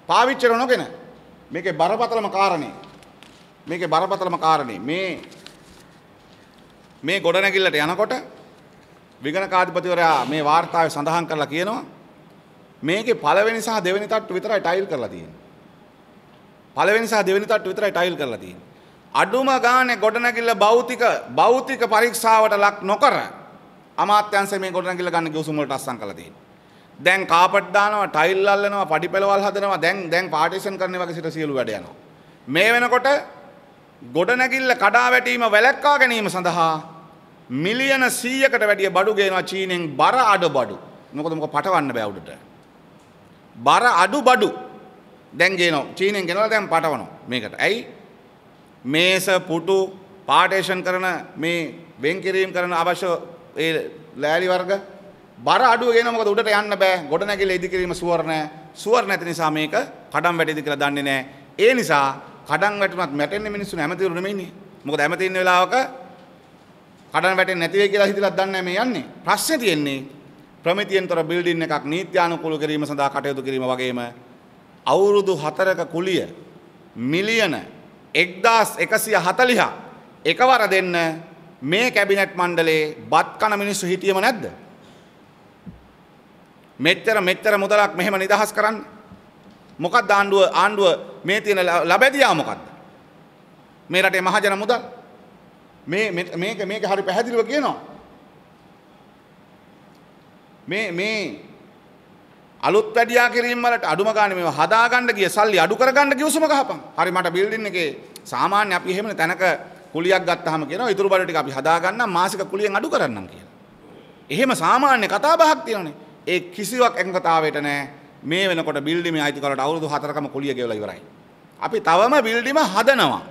පාවිච්චි නොකරන මේකේ බරපතලම කාරණේ මේ ගොඩනැගිල්ලට යනකොට විගණකාධිපතිවරයා මේ වාර්තාවේ සඳහන් කරලා කියනවා මේකේ පළවෙනි සහ දෙවෙනි තට්ටු විතරයි ටයිල් කරලා තියෙන්නේ. අඩුම ගානේ ගොඩනැගිල්ල භෞතික පරීක්ෂාවට ලක් නොකර අමාත්‍යාංශය මේ ගොඩනැගිල්ල ගන්න ගිවිසුම් වලට අස්සම් කරලා තියෙනවා. දැන් කාපට් දානවා, ටයිල් අල්ලනවා, පඩි පෙළවල් හදනවා, දැන් පාටිෂන් කරන වගේ සිට සියලු වැඩ යනවා. මේ වෙනකොට ගොඩනැගිල්ල කඩා වැටීම වැළැක්වා ගැනීම සඳහා මිලියන 100කට වැඩිය බඩු ගේනවා චීනෙන් බර අඩු බඩු. මොකද පටවන්න බෑ උඩට. බර අඩු බඩු දැන් ගේනවා චීනෙන් ගෙනලා දැන් පටවනවා මේකට. ඇයි? මේස පුටු පාටිෂන් කරන මේ වෙන් කිරීම කරන අවශ්‍ය ඒ ලෑලි වර්ග බර අඩුව ගෙන මොකද උඩට යන්න බෑ. ගොඩනැගිල්ල ඉදි කිරීම සුවර් නැති නිසා මේක කඩම් වැටෙයිද කියලා දන්නේ නැහැ. ඒ නිසා කඩම් වැටුණත් මැටෙන්නේ මිනිස්සු ඇමතිවරු නෙමෙයිනේ. මොකද ඇමති ඉන්න වෙලාවක කඩම් වැටෙන්නේ නැති වෙයි කියලා හිතලා දන්නේ මේ යන්නේ. ප්‍රශ්නේ තියෙන්නේ ප්‍රමිතියෙන්තර බිල්ඩින් එකක් නීත්‍යානුකූල කිරීම සඳහා කටයුතු කිරීම වගේම අවුරුදු 4ක කුලිය මිලියන 1140 එකවර දෙන්න මේ කැබිනට් මණ්ඩලයේ බත් කන මිනිස්සු හිටියම නැද්ද? මෙච්චර මුදලක් මෙහෙම නිදහස් කරන්න. මොකක්ද ආණ්ඩුව මේ තියෙන ලබැදියා මොකක්ද? මේ රටේ මහජන මුදල් මේක හරි පැහැදිලිව කියනවා. මේ අලුත් වැඩියා කිරීම වලට අඩුම ගානේ මේව හදාගන්න ගිය සල්ලි අඩු කරගන්න ගිවිසුම ගහපන්. හරි මට බිල්ඩින් එකේ සාමාන්‍ය අපි එහෙමනේ තැනක කුලියක් ගත්තාම කියනවා ඊටු බඩ ටික අපි හදාගන්නම් මාසික කුලියෙන් අඩු කරන්නම් කියලා. එහෙම සාමාන්‍ය කතා බහක් තියෙනනේ. ඒ කිසිවක් එකඟතාවයට නැහැ. මේ වෙනකොට බිල්ඩිමේ අයිතිකාරට අවුරුදු 4කම කුලිය ගෙවලා ඉවරයි. අපි තවම බිල්ඩිම හදනවා.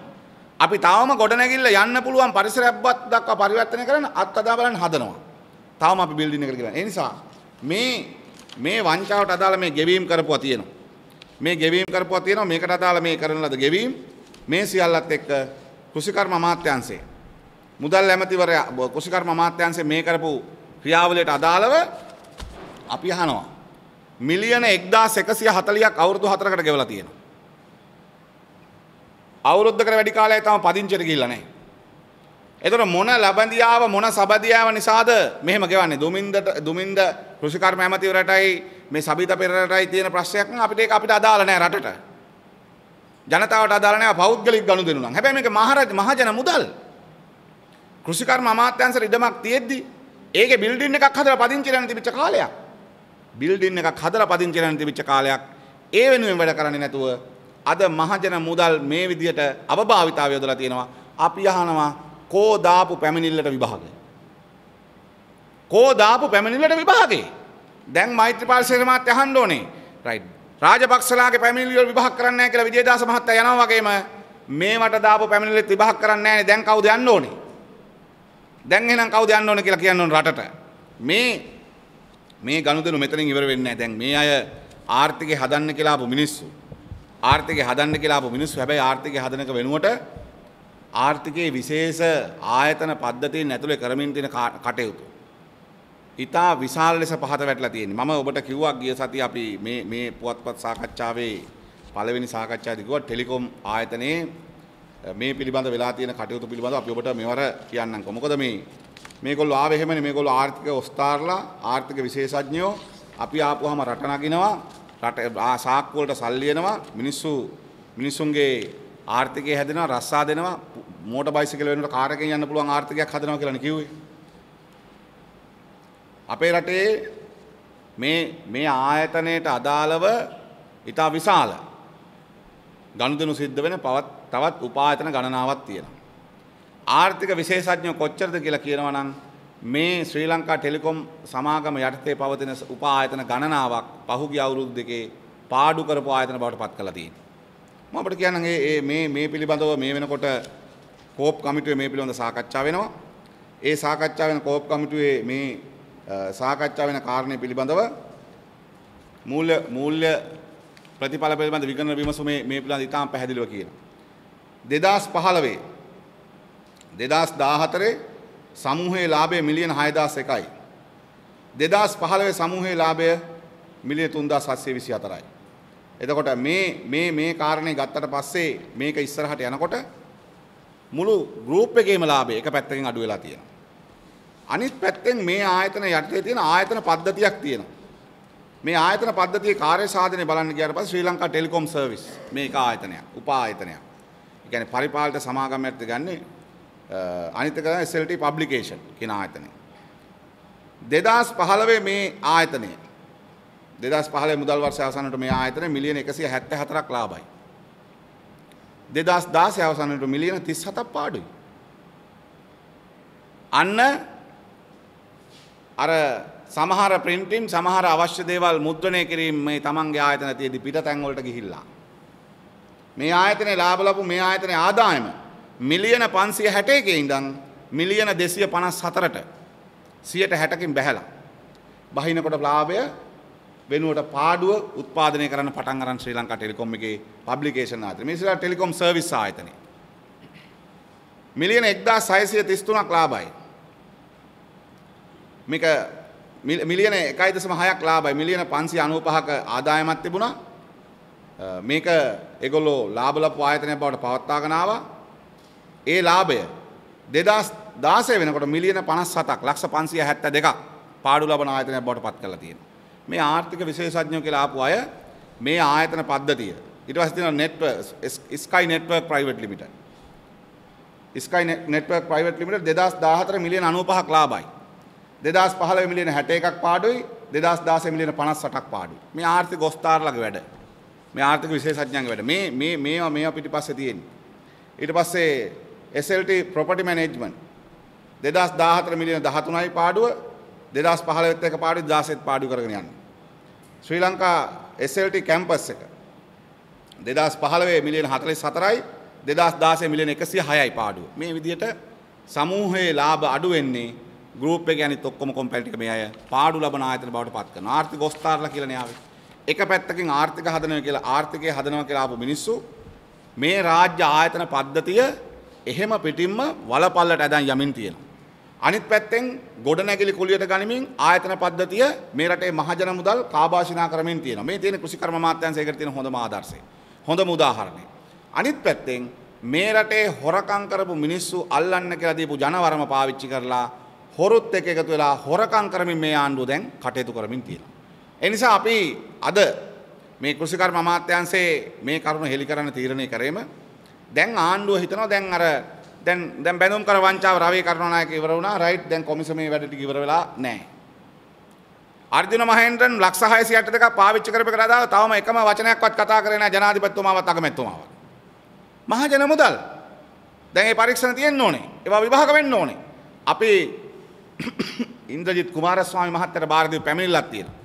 අපි තවම ගොඩනැගිල්ල යන්න පුළුවන් පරිසරයක්වත් දක්වා පරිවර්තනය කරන්න අත්අදා බලන්න හදනවා. තවම අපි බිල්ඩින් එකට ගෙවනවා. ඒ නිසා මේ වංචාවට අදාළ මේ ගෙවීම් කරපුවා තියෙනවා. මේකට අදාළ මේ කරන ලද ගෙවීම් මේ සියල්ලත් එක්ක කුසිකර්ම අමාත්‍යාංශයේ මුදල් ඇමතිවරයා කුසිකර්ම අමාත්‍යාංශයේ මේ කරපු ක්‍රියාවලියට අදාළව අපි අහනවා මිලියන 1140ක් අවුරුදු 4කට ගෙවලා තියෙනවා. අවුරුද්දකට වැඩි කාලයක් තම පදිංචියට ගිහිල්ලා නැහැ. එතකොට මොන ලබඳියාව මොන සබදියාව නිසාද මෙහෙම ගෙවන්නේ? දුමින්ද කෘෂිකර්ම ඇමතිවරයටයි මේ සබිත පෙරේරටයි තියෙන ප්‍රශ්නයක් නම් අපිට අදාළ නැහැ රටට. ජනතාවට අදාළ නැහැ පෞද්ගලික ගනුදෙනු නම්. හැබැයි මේක මහජන මුදල්. කෘෂිකර්ම අමාත්‍යාංශයට ඉඩමක් තියෙද්දි ඒකේ බිල්ඩින් එකක් හදලා පදිංචි කරන්න තිබිච්ච කාලයක්. ඒ වෙනුවෙන් වැඩ කරන්නේ නැතුව අද මහජන මුදල් මේ විදියට අවභාවිතාව යොදලා තියෙනවා. අපි අහනවා කෝ දාපු පැමිණිල්ලට විභාගේ. දැන් මෛත්‍රීපාල සිරිමාත් අහන්න ඕනේ. රයිට්. රාජපක්ෂලාගේ පැමිණිලි වල විභාග කරන්නේ නැහැ කියලා විජේදාස මහත්තයා යනවා වගේම මේවට දාපු පැමිණිල්ලෙත් විභාග කරන්නේ නැහැ නේ. දැන් කවුද යන්න ඕනේ? දැන් එහෙනම් කවුද යන්න ඕනේ කියලා කියන්න ඕන රටට. මේ ගනුදෙනු මෙතනින් ඉවර වෙන්නේ නැහැ. දැන් මේ අය ආර්ථිකය හදන්න කියලා ආපු මිනිස්සු. ආර්ථිකය හදන්න කියලා ආපු මිනිස්සු හැබැයි ආර්ථිකය හදන එක වෙනුවට ආර්ථිකයේ විශේෂ ආයතන පද්ධතීන් ඇතුලේ කරමින් තියෙන කටයුතු ඉතා විශාල ලෙස පහත වැටලා තියෙන්නේ. මම ඔබට කිව්වා ගිය සතිය අපි මේ පුවත්පත් සාකච්ඡාවේ පළවෙනි සාකච්ඡාවේදී කිව්වා ටෙලිකොම් ආයතනයේ මේ පිළිබඳ වෙලා තියෙන කටයුතු පිළිබඳව අපි ඔබට මෙවර කියන්නම්කෝ. මොකද මේගොල්ලෝ ආවේ එහෙමනේ. මේගොල්ලෝ ආර්ථික ඔස්තාරලා ආර්ථික විශේෂඥයෝ අපි ආපුවාම රට නගිනවා, රට සාක්කු වලට සල්ලි එනවා, මිනිසුන්ගේ ආර්ථිකය හැදෙනවා, රස්සා දෙනවා, මෝටර් බයිසිකල් වෙනුවට කාර් එකකින් යන්න පුළුවන් ආර්ථිකයක් හදනවා කියලානේ කිව්වේ. අපේ රටේ මේ ආයතනයට අදාළව ඉතා විශාල ගනුදෙනු සිද්ධ වෙන තවත් උපායතන ගණනාවක් තියෙනවා. ආර්ථික විශේෂඥයෝ කොච්චරද කියලා කියනවා නම් මේ ශ්‍රී ලංකා ටෙලිකොම් සමාගම යටතේ පවතින උපායතන ගණනාවක් පහුගිය අවුරුදු දෙකේ පාඩු කරපු ආයතන බවට පත් කරලා තියෙනවා. මම අපිට කියන්නම් මේ පිළිබඳව මේ වෙනකොට කෝප් කමිටුවේ මේ පිළිබඳව සාකච්ඡා වෙනවා. ඒ සාකච්ඡා වෙන කෝප් කමිටුවේ මේ සාකච්ඡා වෙන කාරණේ පිළිබඳව මූල්‍ය ප්‍රතිඵල පිළිබඳ විගණන විමසුමේ මේ පිළිබඳව ඉතාම පැහැදිලිව කියනවා. 2015 2014 සමූහයේ ලාභය මිලියන 6001යි. 2015 සමූහයේ ලාභය මිලියන 3724යි. එතකොට මේ කාරණේ ගත්තට පස්සේ මේක ඉස්සරහට යනකොට මුළු ගෲප් එකේම ලාභය එක පැත්තකින් අඩු වෙලා තියෙනවා. අනිත් පැත්තෙන් මේ ආයතන යටතේ තියෙන ආයතන පද්ධතියක් තියෙනවා. මේ ආයතන පද්ධතියේ කාර්ය සාධනය බලන්න ගියාට පස්සේ ශ්‍රී ලංකා ටෙලිකොම් සර්විස් මේක ආයතනයක්, උපායතනයක්. ඒ කියන්නේ පරිපාලක සමාගමයට ගන්නේ අනිත් එක SLT පබ්ලිකේෂන් කියන ආයතනය. 2015 මේ ආයතනය 2015 මුදල් වර්ෂය අවසානයේ මේ ආයතනය මිලියන 174ක් ලාභයි. 2016 අවසානයේ මිලියන 37ක් පාඩුයි. අන්න අර සමහර ප්‍රින්ටින් සමහර අවශ්‍ය දේවල් මුද්‍රණය කිරීම මේ තමන්ගේ ආයතන තියදී පිටතැන් වලට ගිහිල්ලා මේ ආයතනයේ ලාභ ලැබු මේ ආයතනයේ ආදායම මිලියන 561 ඉඳන් මිලියන 254ට 60%කින් බැහැලා බහිනකොට ලාභය වෙනුවට පාඩුව උත්පාදනය කරන්න පටන් අරන් ශ්‍රී ලංකා ටෙලිකොම් එකේ පබ්ලිකේෂන් ආයතන මේ ශ්‍රී ලංකා ටෙලිකොම් සර්විස් ආයතනය මිලියන 1633ක් ලාභයි. මේක මිලියන 1.6ක් ලාභයි. මිලියන 595ක ආදායමක් තිබුණා. මේක ඒගොල්ලෝ ලාභ ලබපු ආයතනයක් බවට පවත්වාගෙන ආවා. ඒ ලාභය 2016 වෙනකොට මිලියන 57ක් ලක්ෂ 572ක් පාඩු ලබන ආයතනයක් බවට පත් කරලා තියෙනවා. මේ ආර්ථික විශේෂඥයෝ කියලා ආපු අය මේ ආයතන පද්ධතිය ඊට පස්සේ තියෙනවා network sky network private limited. Sky network private limited 2014 මිලියන 95ක් ලාභයි. 2015 මිලියන 61ක් පාඩුයි. 2016 මිලියන 58ක් පාඩුයි. මේ ආර්ථික ඔස්තාරලගේ වැඩ. මේ ආර්ථික විශේෂඥයන්ගේ වැඩ. මේවා පිටිපස්සේ තියෙන්නේ. ඊට පස්සේ SLT property management 2014 මිලියන 13යි පාඩුව. 2015ත් එක පාඩුයි 16ත් පාඩු කරගෙන යන්නේ. ශ්‍රී ලංකා SLT campus එක 2015 මිලියන 44යි 2016 මිලියන 106යි පාඩුව. මේ විදිහට සමූහයේ ලාභ අඩු වෙන්නේ ගෲප් එකේ අනිත් ඔක්කොම කොම්පැනි ටික මේ අය පාඩු ලබන ආයතන බවට පත් කරනවා. ආර්ථික ඔස්තාරලා කියලානේ ආවේ. එක පැත්තකින් ආර්ථික හදනවා කියලා ආපු මිනිස්සු මේ රාජ්‍ය ආයතන පද්ධතිය එහෙම පිටින්ම වලපල්ලට ඇදන් යමින් තියෙනවා. අනිත් පැත්තෙන් ගොඩනැගිලි කුලියට ගනිමින් ආයතන පද්ධතිය මේ රටේ මහජන මුදල් කාබාසිනා කරමින් තියෙනවා. මේ තියෙන කෘෂිකර්ම අමාත්‍යාංශයකට තියෙන හොඳම ආදර්ශය. හොඳම උදාහරණය. අනිත් පැත්තෙන් මේ රටේ හොරකම් කරපු මිනිස්සු අල්ලන්න කියලා දීපු ජනවරම පාවිච්චි කරලා හොරුත් එක්ක එකතු වෙලා හොරකම් කරමින් මේ ආණ්ඩුව දැන් කටයුතු කරමින් තියෙනවා. ඒ නිසා අපි අද මේ කෘෂිකර්ම අමාත්‍යාංශයේ මේ කරුණ හෙළි කරන්න තීරණය කරේම දැන් ආණ්ඩුව හිතනවා දැන් බැඳුම් කර වංචාව රවී කරුණානායක ඉවර වුණා. රයිට් දැන් කොමිසමේ වැඩ ටික ඉවර වෙලා නැහැ. අර්ජුන මහේන්ද්‍රන් ලක්ෂ 682ක් පාවිච්චි කරපේකට අදාළ තවම එකම වචනයක්වත් කතා කරේ නැහැ ජනාධිපතිතුමාවත් අගමැතිතුමාවත්. මහජන මුදල් දැන් මේ පරීක්ෂණ තියෙන්න ඕනේ. ඒවා විභාග වෙන්න ඕනේ. අපි ඉන්ද්‍රජිත් කුමාරස්වාමි මහත්තයාට බාර දීපු පැමිණිල්ලක් තියෙනවා.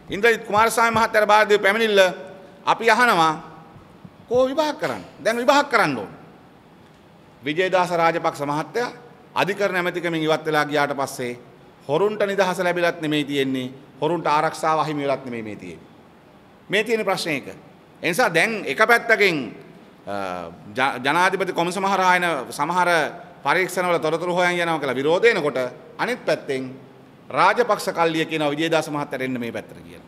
ඉන්ද්‍රජිත් කුමාරස්වාමි මහත්තයාට බාර දීපු පැමිණිල්ල අපි අහනවා කෝ විභාග කරන්න. දැන් විභාග කරන්න ඕනේ. විජේදාස රාජපක්ෂ මහත්තයා අධිකරණ ඇමතිකමින් ඉවත් වෙලා ගියාට පස්සේ හොරුන්ට නිදහස ලැබිලත් නෙමෙයි තියෙන්නේ. හොරුන්ට ආරක්ෂාව අහිමි වෙලත් නෙමෙයි මේ තියෙන්නේ. මේ තියෙන ප්‍රශ්නේ එක. ඒ නිසා දැන් එක පැත්තකින් ජනාධිපති කොමිසම හරහා එන සමහර පරීක්ෂණවල තොරතුරු හොයන් යනවා කියලා විරෝධ වෙනකොට අනිත් පැත්තෙන් රාජපක්ෂ කල්ලිය කියනවා විජේදාස මහත්තයාට එන්න මේ පැත්තට කියලා.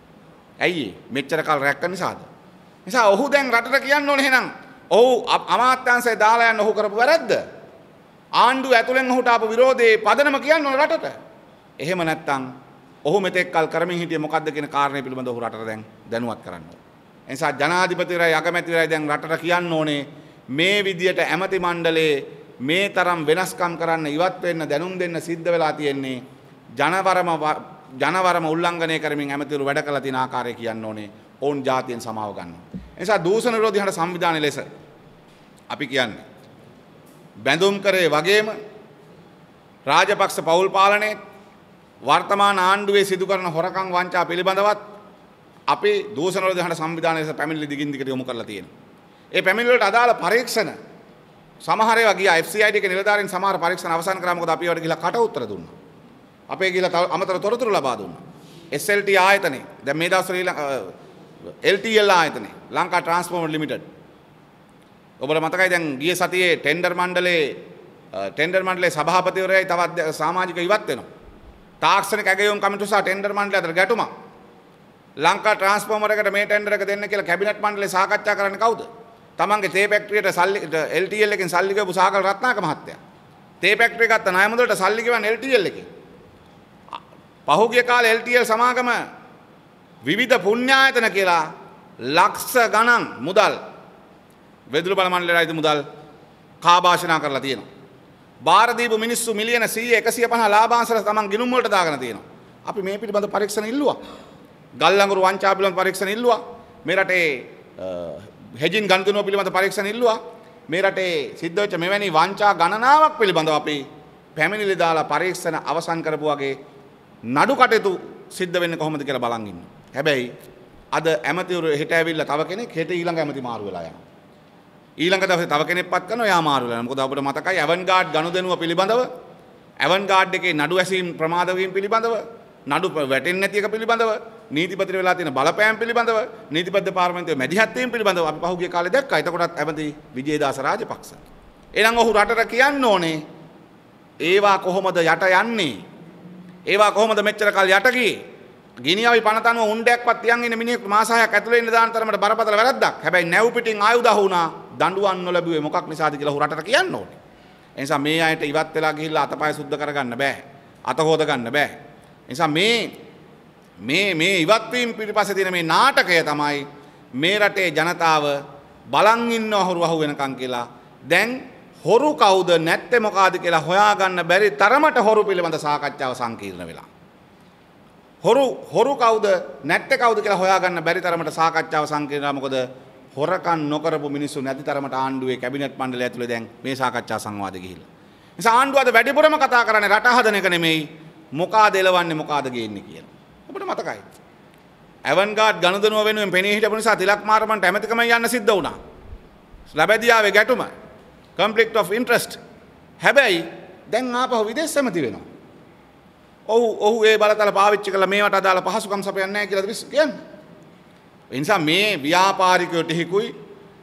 ඇයි මෙච්චර කල් රැක්ක නිසාද? නිසා ඔහු දැන් රටට කියන්න ඕනේ එහෙනම් ඔහු අමාත්‍යාංශය දාලා යන්න ඔහු කරපු වැරද්ද. ආණ්ඩුව ඇතුලෙන් ඔහුට ආපු විරෝධයේ පදනම කියන්න ඕනේ රටට. එහෙම නැත්නම් ඔහු මෙතෙක් කල් කරමින් හිටියේ මොකද්ද කියන කාරණේ පිළිබඳව ඔහු රටට දැන් දැනුවත් කරන්න ඕනේ. ඒ නිසා ජනාධිපතිවරයා අගමැතිවරයා දැන් රටට කියන්න ඕනේ මේ විදියට ඇමති මණ්ඩලයේ මේ තරම් වෙනස්කම් කරන්න ඉවත් වෙන්න දැනුම් දෙන්න සිද්ධ වෙලා තියෙන්නේ ජනවරම උල්ලංඝනය කරමින් ඇමතිවරු වැඩ කළ තියෙන ආකාරය කියන්න ඕනේ. ඔවුන් ජාතියෙන් සමාව ගන්න. ඒ නිසා දූෂණ විරෝධී හඬ සංවිධානයේ ලෙස අපි කියන්නේ බැඳුම් කරේ වගේම රාජපක්ෂ පවුල් පාලනයේ වර්තමාන ආණ්ඩුවේ සිදු කරන හොරකම් වංචා පිළිබඳවත් අපි දූෂණ විරෝධී හඬ සංවිධානයේ ලෙස පැමිණිලි දිගින් දිගට යොමු කරලා තියෙනවා. ඒ පැමිණිලි වලට අදාළ පරීක්ෂණ සමහර ඒවා ගියා FCID එකේ නිලධාරීන් සමහර පරීක්ෂණ අවසන් කරා මොකද අපි ඒවට ගිහලා කට උත්තර දුන්නා. අපේ ගිහලා අමතර තොරතුරු ලබා දුන්නා. SLT ආයතනේ දැන් මේ දවස්වල LTL ආයතනේ ලංකා ට්‍රාන්ස්ෆෝමර් ලිමිටඩ් ඔබට මතකයි දැන් ගිය සතියේ ටෙන්ඩර් මණ්ඩලයේ සභාපතිවරයයි තවත් සමාජික ඉවත් වෙනවා. තාක්ෂණික ඇගයුම් කමිටුව සහ ටෙන්ඩර් මණ්ඩලය අතර ගැටුමක්. ලංකා ට්‍රාන්ස්ෆෝමර් එකට මේ ටෙන්ඩර් එක දෙන්න කියලා කැබිනට් මණ්ඩලය සාකච්ඡා කරන්නේ කවුද? තමන්ගේ තේ ෆැක්ටරියට සල්ලි LTL එකෙන් සල්ලි ගෙවපු සාකල් රත්නායක මහත්තයා. තේ ෆැක්ටරිය ගත්ත ණය මුදලට සල්ලි ගෙවන්නේ LTL එකෙන්. පහුගිය කාලේ LTL සමාගම විවිධ පුණ්‍යායතන කියලා ලක්ෂ ගණන් මුදල් වෙදුරු බල මණ්ඩලයට අයිති මුදල් කාභාෂණා කරලා තියෙනවා. බාර දීපු මිනිස්සු මිලියන 100 150 ලාභාංශල තමන් ගිණුම් වලට දාගෙන තියෙනවා. අපි මේ පිළිබඳ පරීක්ෂණ ඉල්ලුවා. ගල් අඟුරු වංචා පිළිබඳ පරීක්ෂණ ඉල්ලුවා. මේ රටේ හෙජින් ගනුදෙනුව පිළිබඳ පරීක්ෂණ ඉල්ලුවා. මේ රටේ සිද්ධ වෙච්ච මෙවැනි වංචා ගණනාවක් පිළිබඳව අපි පැමිණිලි දාලා පරීක්ෂණ අවසන් කරපු වගේ නඩු කටයුතු සිද්ධ වෙන්නේ කොහොමද කියලා බලන් ඉන්න. හැබැයි අද ඇමතිවරු හෙට ඇවිල්ලා තව කෙනෙක් හෙට ඊළඟ ඇමති මාරු වෙලා යනවා. ඊළඟ දවසේ තව කෙනෙක් පත් කරනවා යා මාරු වෙලා. මොකද අපිට මතකයි ඇවන්ගාඩ් ගනුදෙනුව පිළිබඳව ඇවන්ගාඩ් එකේ නඩු ඇසීම් ප්‍රමාද වීම පිළිබඳව නඩු වැටෙන්නේ නැති එක පිළිබඳව නීතිපතිර වෙලා තියෙන බලපෑම් පිළිබඳව නීතිපති දෙපාර්තමේන්තුවේ මැදිහත් වීම පිළිබඳව අපි පහුගිය කාලේ දැක්කා. එතකොටත් ඇමති විජේදාස රාජපක්ෂ. එහෙනම් ඔහු රටට කියන්න ඕනේ ඒවා කොහොමද යට යන්නේ? ඒවා කොහොමද මෙච්චර කල් යට ගියේ? ගිනියවි පනතනුව උණ්ඩයක්වත් තියන් ඉන්න මිනිහෙක් මාස 6ක් ඇතුළේ ඉන්න දාන තරමට බරපතල වැරද්දක්. හැබැයි නැව් පිටින් ආයුධ වුණා දඬුවම් නොලැබුවේ මොකක් නිසාද කියලා ඔහු රටට කියන්න ඕනේ. ඒ නිසා මේ අයට ඉවත් වෙලා ගිහිල්ලා අතපය සුද්ධ කරගන්න බෑ. අත හොද ගන්න බෑ. ඒ නිසා මේ ඉවත් වීම පිටිපස්සේ තියෙන මේ නාටකය තමයි මේ රටේ ජනතාව බලන් ඉන්න හොරු අහු වෙනකන් කියලා. දැන් හොරු කවුද නැත්තේ මොකාද කියලා හොයාගන්න බැරි තරමට හොරු පිළිබඳ සාකච්ඡාව සංකීර්ණ වෙලා. හොරු කවුද නැත්තේ කවුද කියලා හොයාගන්න බැරි තරමට සාකච්ඡාව සංකීර්ණා. මොකද හොරකම් නොකරපු මිනිස්සු නැති තරමට ආණ්ඩුවේ කැබිනට් මණ්ඩලය ඇතුලේ දැන් මේ සාකච්ඡා සංවාද ගිහිල්ලා. නිසා ආණ්ඩුව අද වැඩිපුරම කතා කරන්නේ රට හදන එක නෙමෙයි මොකාද එලවන්නේ මොකාද ගේන්නේ කියලා. ඔබට මතකයි. ඇවන්ගාඩ් ගනුදෙනුව වෙනුවෙන් පෙනී හිටපු නිසා තිලක් මාරමන්ට ඇමතිකම යන්න සිද්ධ වුණා. ලැබැදියාවේ ගැටුම conflict of interest. හැබැයි දැන් ආපහු විදේශ ඇමති වෙනවා. ඔහු ඒ බලතල පාවිච්චි කරලා මේවට අදාළ පහසුකම් සපයන්නේ නැහැ කියලා කියන්නේ. ඒ නිසා මේ ව්‍යාපාරිකයෝ ටිකුයි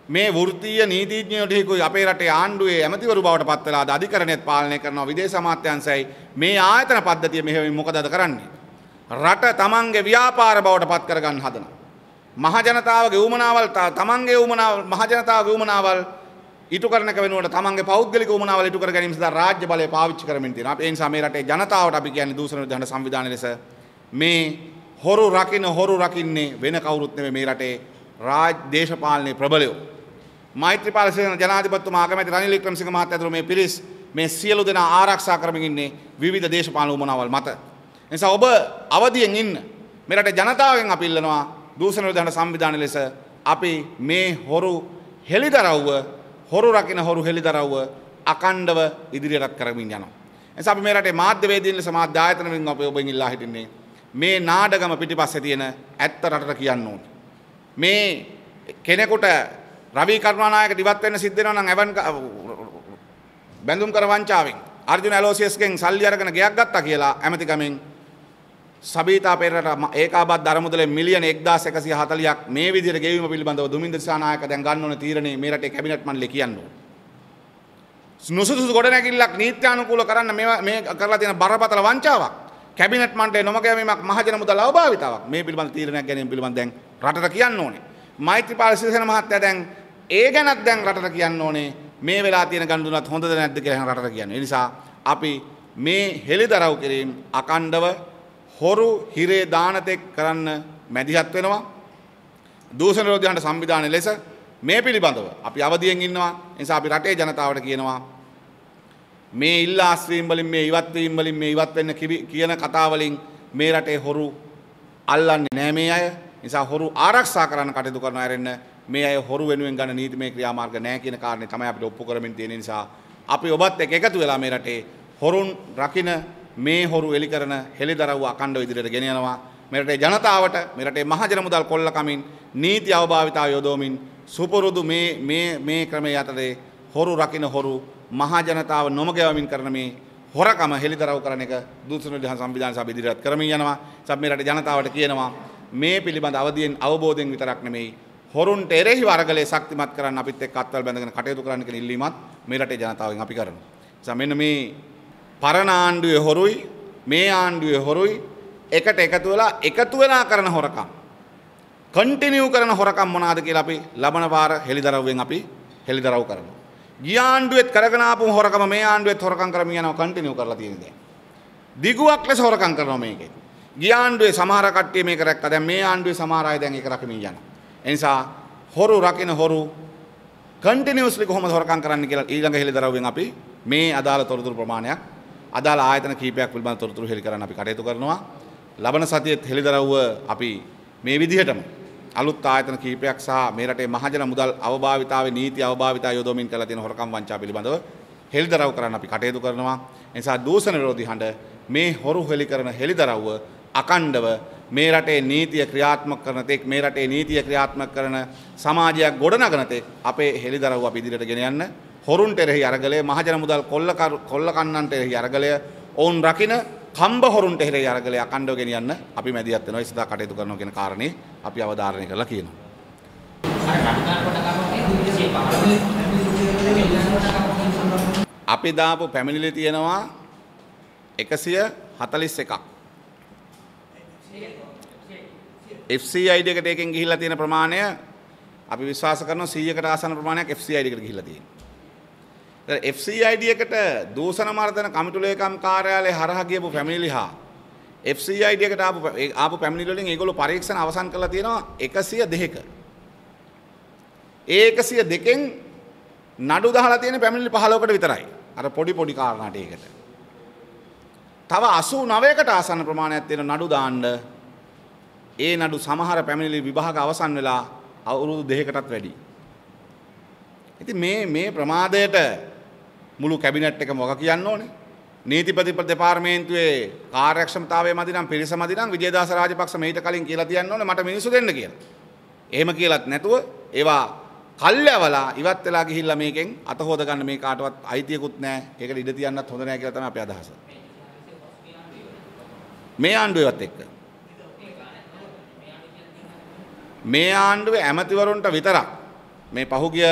මේ වෘත්තීය නීතිඥයෝ ටිකුයි අපේ රටේ ආණ්ඩුවේ ඇමතිවරු බවට පත් වෙලා අද අධිකරණයත් පාලනය කරනවා විදේශ අමාත්‍යාංශයයි මේ ආයතන පද්ධතිය මෙහෙම මොකද අද කරන්නේ? රට තමන්ගේ ව්‍යාපාර බවට පත් කරගන්න හදනවා. මහ ජනතාවගේ උමනාවල් තමන්ගේ උමනාවල් මහ ජනතාවගේ උමනාවල් ඉටු කරන එක වෙනුවට තමන්ගේ පෞද්ගලික උමනාවල් ඉටු කර ගැනීම සඳහා රාජ්‍ය බලය පාවිච්චි කරමින් තියෙනවා. ඒ නිසා මේ රටේ ජනතාවට අපි කියන්නේ දූෂණ විරෝධී හඬ සංවිධානය ලෙස මේ හොරු රකින්නේ වෙන කවුරුත් නෙමෙයි මේ රටේ දේශපාලනයේ ප්‍රබලයෝ. මෛත්‍රීපාල සිරිසේන ජනාධිපතිතුමා අගමැති රනිල් වික්‍රමසිංහ මහත්තයා ඇතුළු මේ පිරිස් මේ සියලු දෙනා ආරක්ෂා කරමින් ඉන්නේ විවිධ දේශපාලන උමනාවල් මත. ඒ නිසා ඔබ අවදියෙන් ඉන්න. මේ රටේ ජනතාවගෙන් අපි ඉල්ලනවා දූෂණ විරෝධී හඬ සංවිධානය ලෙස අපි මේ හොරු හෙළිදරව්ව හොරු රකින්න හොරු හෙළිදරව්ව අකණ්ඩව ඉදිරියට කරමින් යනවා. එනිසා අපි මේ රටේ මාධ්‍යවේදීන් ලෙස මාධ්‍ය ආයතන වලින් අපි ඔබෙන් ඉල්ලා හිටින්නේ මේ නාඩගම පිටිපස්සේ තියෙන ඇත්ත රටට කියන්න ඕනේ. මේ කෙනෙකුට රවි කරුණානායකට ඉවත් වෙන්න සිද්ධ වෙනවා නම් එවන් බැඳුම් කර වංචාවෙන් අර්ජුන ඇලෝසියස්ගෙන් සල්ලි අරගෙන ගෙයක් ගත්තා කියලා ඇමතිකමෙන් සබීතා පෙරේරාට ඒකාබද්ධ දරමුදල මිලියන 1140ක් මේ විදිහට ගෙවීම පිළිබඳව දුමින්ද දිසානායක දැන් ගන්න ඕන තීරණේ මේ රටේ කැබිනට් මණ්ඩලය කියන්න ඕන. නුසුදුසු ගොඩනැගිල්ලක් නීත්‍යානුකූල කරන්න මේ කරලා තියෙන බරපතල වංචාවක්. කැබිනට් මණ්ඩලයේ නොමගැවීමක් මහජන මුදල් අවභාවිතාවක්. මේ පිළිබඳ තීරණයක් ගැනීම පිළිබඳ දැන් රටට කියන්න ඕනේ. මෛත්‍රීපාල සිරිසේන මහත්තයා දැන් ඒ ගැනත් දැන් රටට කියන්න ඕනේ. මේ වෙලා තියෙන ගනුදෙනුවත් හොඳද නැද්ද කියලා රටට කියන්න. ඒ නිසා අපි මේ හෙළිදරව් කිරීම අකණ්ඩව හොරු හිරේ දානතෙක් කරන්න මැදිහත් වෙනවා. දූෂණ විරෝධී සංවිධානයේ ලෙස මේ පිළිබඳව අපි අවදියෙන් ඉන්නවා. ඒ නිසා අපි රටේ ජනතාවට කියනවා මේ ඉල්ලා ආශ්‍රීම් වලින් මේ ඉවත් වීම වලින් මේ ඉවත් වෙන්න කියන කතා වලින් මේ රටේ හොරු අල්ලන්නේ නැහැ මේ අය. නිසා හොරු ආරක්ෂා කරන්න කටයුතු කරනවා ඇරෙන්න මේ අය හොරු වෙනුවෙන් ගන්න නීතිමය ක්‍රියාමාර්ග නැහැ කියන කාරණේ තමයි අපිට ඔප්පු කරමින් තියෙන නිසා අපි ඔබත් එක්ක එකතු වෙලා මේ රටේ හොරුන් රකින්න මේ හොරු එලි කරන හෙළිදරව්ව අකණ්ඩව ඉදිරියට ගෙන යනවා. මේ රටේ ජනතාවට මේ රටේ මහජන මුදල් කොල්ල කමින් නීති අවභාවිතාව යොදවමින් සුපුරුදු මේ ක්‍රමයේ යටතේ හොරු රකින්න හොරු මහ ජනතාව නොමගැවමින් කරන මේ හොරකම හෙළිදරව් කරන එක දූෂණ විරෝධී සංවිධාන සභාව ඉදිරියට කරමින් යනවා. සබ් මේ රටේ ජනතාවට කියනවා මේ පිළිබඳ අවබෝධයෙන් විතරක් නෙමෙයි හොරුන්ට එරෙහිව අරගලේ ශක්තිමත් කරන්න අපිත් එක්ක අත්වල බැඳගෙන කටයුතු කරන්න කියන ඉල්ලීමත් මේ රටේ ජනතාවෙන් අපි කරනවා. නිසා මෙන්න මේ පරණ ආණ්ඩුවේ හොරුයි මේ ආණ්ඩුවේ හොරුයි එකට එකතු වෙලා කරන හොරකම් කන්ටිනියු කරන හොරකම් මොනවාද කියලා අපි ලබන වාර හෙළිදරව්වෙන් අපි හෙළිදරව් කරනවා. ගිය ආණ්ඩුවෙත් කරගෙන ආපු හොරකම මේ ආණ්ඩුවෙත් හොරකම් කරමින් යනවා කන්ටිනියු කරලා තියෙන දේ. දිගුවක් ලෙස හොරකම් කරනවා මේකේ. ගිය ආණ්ඩුවේ සමහර කට්ටිය මේක රැක්කා. දැන් මේ ආණ්ඩුවේ සමහර අය දැන් ඒක රකිමින් යනවා. ඒ නිසා හොරු රකින්න හොරු කන්ටිනියුස්ලි කොහොමද හොරකම් කරන්න කියලා ඊළඟ හෙළිදරව්වෙන් අපි මේ අදාළ තොරතුරු ප්‍රමාණයක් අදාළ ආයතන කීපයක් පිළිබඳ තොරතුරු හෙළි කරන්න අපි කටයුතු කරනවා. ලබන සතියේ හෙළිදරව්ව අපි මේ විදිහටම අලුත් ආයතන කීපයක් සහ මේ රටේ මහජන මුදල් අවභාවිතාවේ නීති අවභාවිතාව යොදවමින් කරලා තියෙන හොරකම් වංචා පිළිබඳව හෙළිදරව් කරන්න අපි කටයුතු කරනවා. ඒ නිසා දූෂණ විරෝධී හඬ මේ හොරු හෙළි කරන හෙළිදරව්ව අකණ්ඩව මේ රටේ නීතිය ක්‍රියාත්මක කරන තෙක් මේ රටේ නීතිය ක්‍රියාත්මක කරන සමාජයක් ගොඩනගන තෙක් අපේ හෙළිදරව්ව අපි ඉදිරියට ගෙන යන්න හොරුන්ට එරෙහි අරගලය මහජන මුදල් කොල්ල කන්නන්ට එරෙහි අරගලය ඔවුන් රකින්න කම්බ හොරුන්ට එරෙහි අරගලය අකණ්ඩව ගෙන යන්න අපි මැදිහත් වෙනවා. ඒ සදා කටයුතු කරනවා කියන කාරණේ අපි අවධාරණය කරලා කියනවා. අපි දාපු පැමිණිලි තියෙනවා 141ක්. FCID එකට එකෙන් ගිහිල්ලා තියෙන ප්‍රමාණය අපි විශ්වාස කරනවා 100කට ආසන්න ප්‍රමාණයක් FCID එකට ගිහිල්ලා තියෙනවා. FCID එකට දූෂණ මර්දන කමිටු ලේකම් කාර්යාලය හරහා ගියපු පැමිණිලි හා FCID එකට ආපු පැමිණිලි වලින් ඒගොල්ලෝ පරීක්ෂණ අවසන් කරලා තියෙනවා 102ක. ඒ 102කින් නඩු දාලා තියෙන පැමිණිලි 15කට විතරයි. අර පොඩි කාරණාට ඒකට. තව 89කට ආසන්න ප්‍රමාණයක් තියෙන නඩු දාන්න ඒ නඩු සමහර පැමිණිලි විභාග අවසන් වෙලා අවුරුදු 2කටත් වැඩි. ඉතින් මේ ප්‍රමාදයට මුළු කැබිනට් එකම වග කියන්න ඕනේ. නීති ප්‍රතිපද දෙපාර්තමේන්තුවේ කාර්යක්ෂමතාවය මදි නම් පිරිස මදි නම් විජේදාස රාජපක්ෂ මීට කලින් කියලා තියන්න ඕනේ මට මිනිස්සු දෙන්න කියලා. එහෙම කියලාත් නැතුව ඒවා කල්යවලා ඉවත් වෙලා ගිහිල්ලා මේකෙන් අත හොද ගන්න මේ කාටවත් අයිතියකුත් නැහැ. ඒකට ඉඩ තියන්නත් හොඳ නැහැ කියලා තමයි අපේ අදහස. මේ ආණ්ඩුවේවත් එක්ක මේ ආණ්ඩුවේ ඇමතිවරුන්ට විතරක් මේ පහුගිය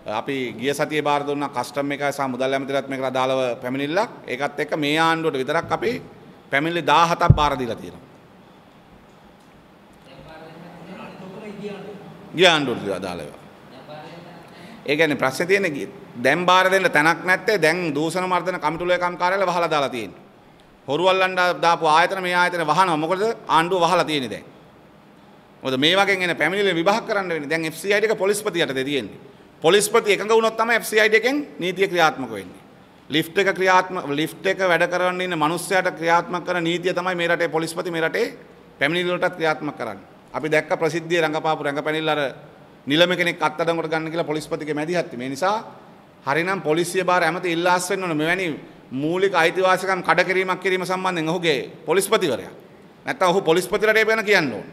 අපි ගිය සතියේ බාර දුන්නා කස්ටම් එකයි සහ මුදල් ඇමතිලත් මේකට අදාළව පැමිණිල්ලක්. ඒකත් එක්ක මේ ආණ්ඩුවට විතරක් අපි පැමිණිලි 17ක් බාර දීලා තියෙනවා. ගිය ආණ්ඩුවට අදාළව. ඒ කියන්නේ ප්‍රශ්නේ තියෙන්නේ දැන් බාර දෙන්න තැනක් නැත්තේ දැන් දූෂණ මර්දන කමිටු ලේකම් කාර්යාලය වහලා දාලා තියෙන්නේ. හොරු අල්ලන්න දාපු ආයතන මේ ආයතන වහනවා. මොකද ආණ්ඩුව වහලා තියෙන්නේ දැන්. මොකද මේ වගේ එන පැමිණිලි විභාග කරන්න වෙන්නේ. දැන් FCID එක පොලිස්පති යටතේ තියෙන්නේ. පොලිස්පති එකඟ වුණොත් තමයි FCID එකෙන් නීතිය ක්‍රියාත්මක වෙන්නේ. ලිෆ්ට් එක වැඩ කරවන්න ඉන්න මිනිස්සයාට ක්‍රියාත්මක කරන නීතිය තමයි මේ රටේ පොලිස්පති මේ රටේ පැමිණිලි වලටත් ක්‍රියාත්මක කරන්නේ. අපි දැක්ක ප්‍රසිද්ධියේ රංගපාපු රංගපැනිල්ල අර නිලම කෙනෙක් අත්අඩංගුවට ගන්න කියලා පොලිස්පතිගේ මැදිහත්. මේ නිසා හරිනම් පොලිසිය බාර ඇමති ඉල්ලාස් වෙන්න ඕන මෙවැනි මූලික අයිතිවාසිකම් කඩකිරීමක් කිරීම සම්බන්ධයෙන් ඔහුගේ පොලිස්පතිවරයා. නැත්තම් ඔහු පොලිස්පති රටේ වෙන කියන්න ඕන.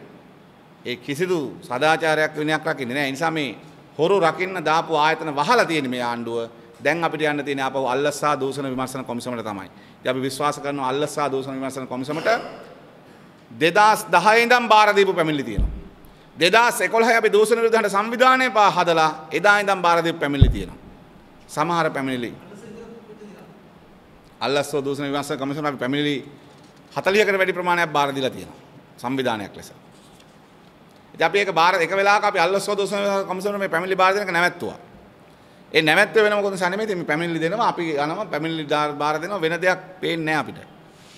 ඒ කිසිදු සදාචාරයක් විනයක් රකින්නේ නැහැ. ඒ නිසා මේ හොරු රකින්න දාපු ආයතන වහලා තියෙන මේ ආණ්ඩුව දැන් අපිට යන්න තියෙන ආපහු අල්ලස් සහ දූෂණ විමර්ශන කොමිසමට තමයි. ඉතින් අපි විශ්වාස කරනවා අල්ලස් සහ දූෂණ විමර්ශන කොමිසමට 2010 ඉඳන් බාර දීපු පැමිණිලි තියෙනවා. 2011 අපි දූෂණ විරුද්ධ සංවිධානය හදලා එදා ඉඳන් බාර දීපු පැමිණිලි තියෙනවා. සමහර පැමිණිලි අල්ලස්සෝ දූෂණ විමර්ශන කමිෂන් අපි පැමිණිලි 40කට වැඩි ප්‍රමාණයක් බාර දීලා තියෙනවා සංවිධානයක් ලෙස. ඉතින් අපි ඒක බාර එක වෙලාවක අපි අල්ලස්සෝ දූෂණ කමිෂන් මේ පැමිණිලි බාර දෙනක නැවැත්තුවා. ඒ නැවැත්තුව වෙන මොකද සනෙමෙයි ඉතින් මේ පැමිණිලි දෙනවා අපි යනවා පැමිණිලි බාර දෙනවා වෙන දෙයක් පේන්නේ නැහැ අපිට.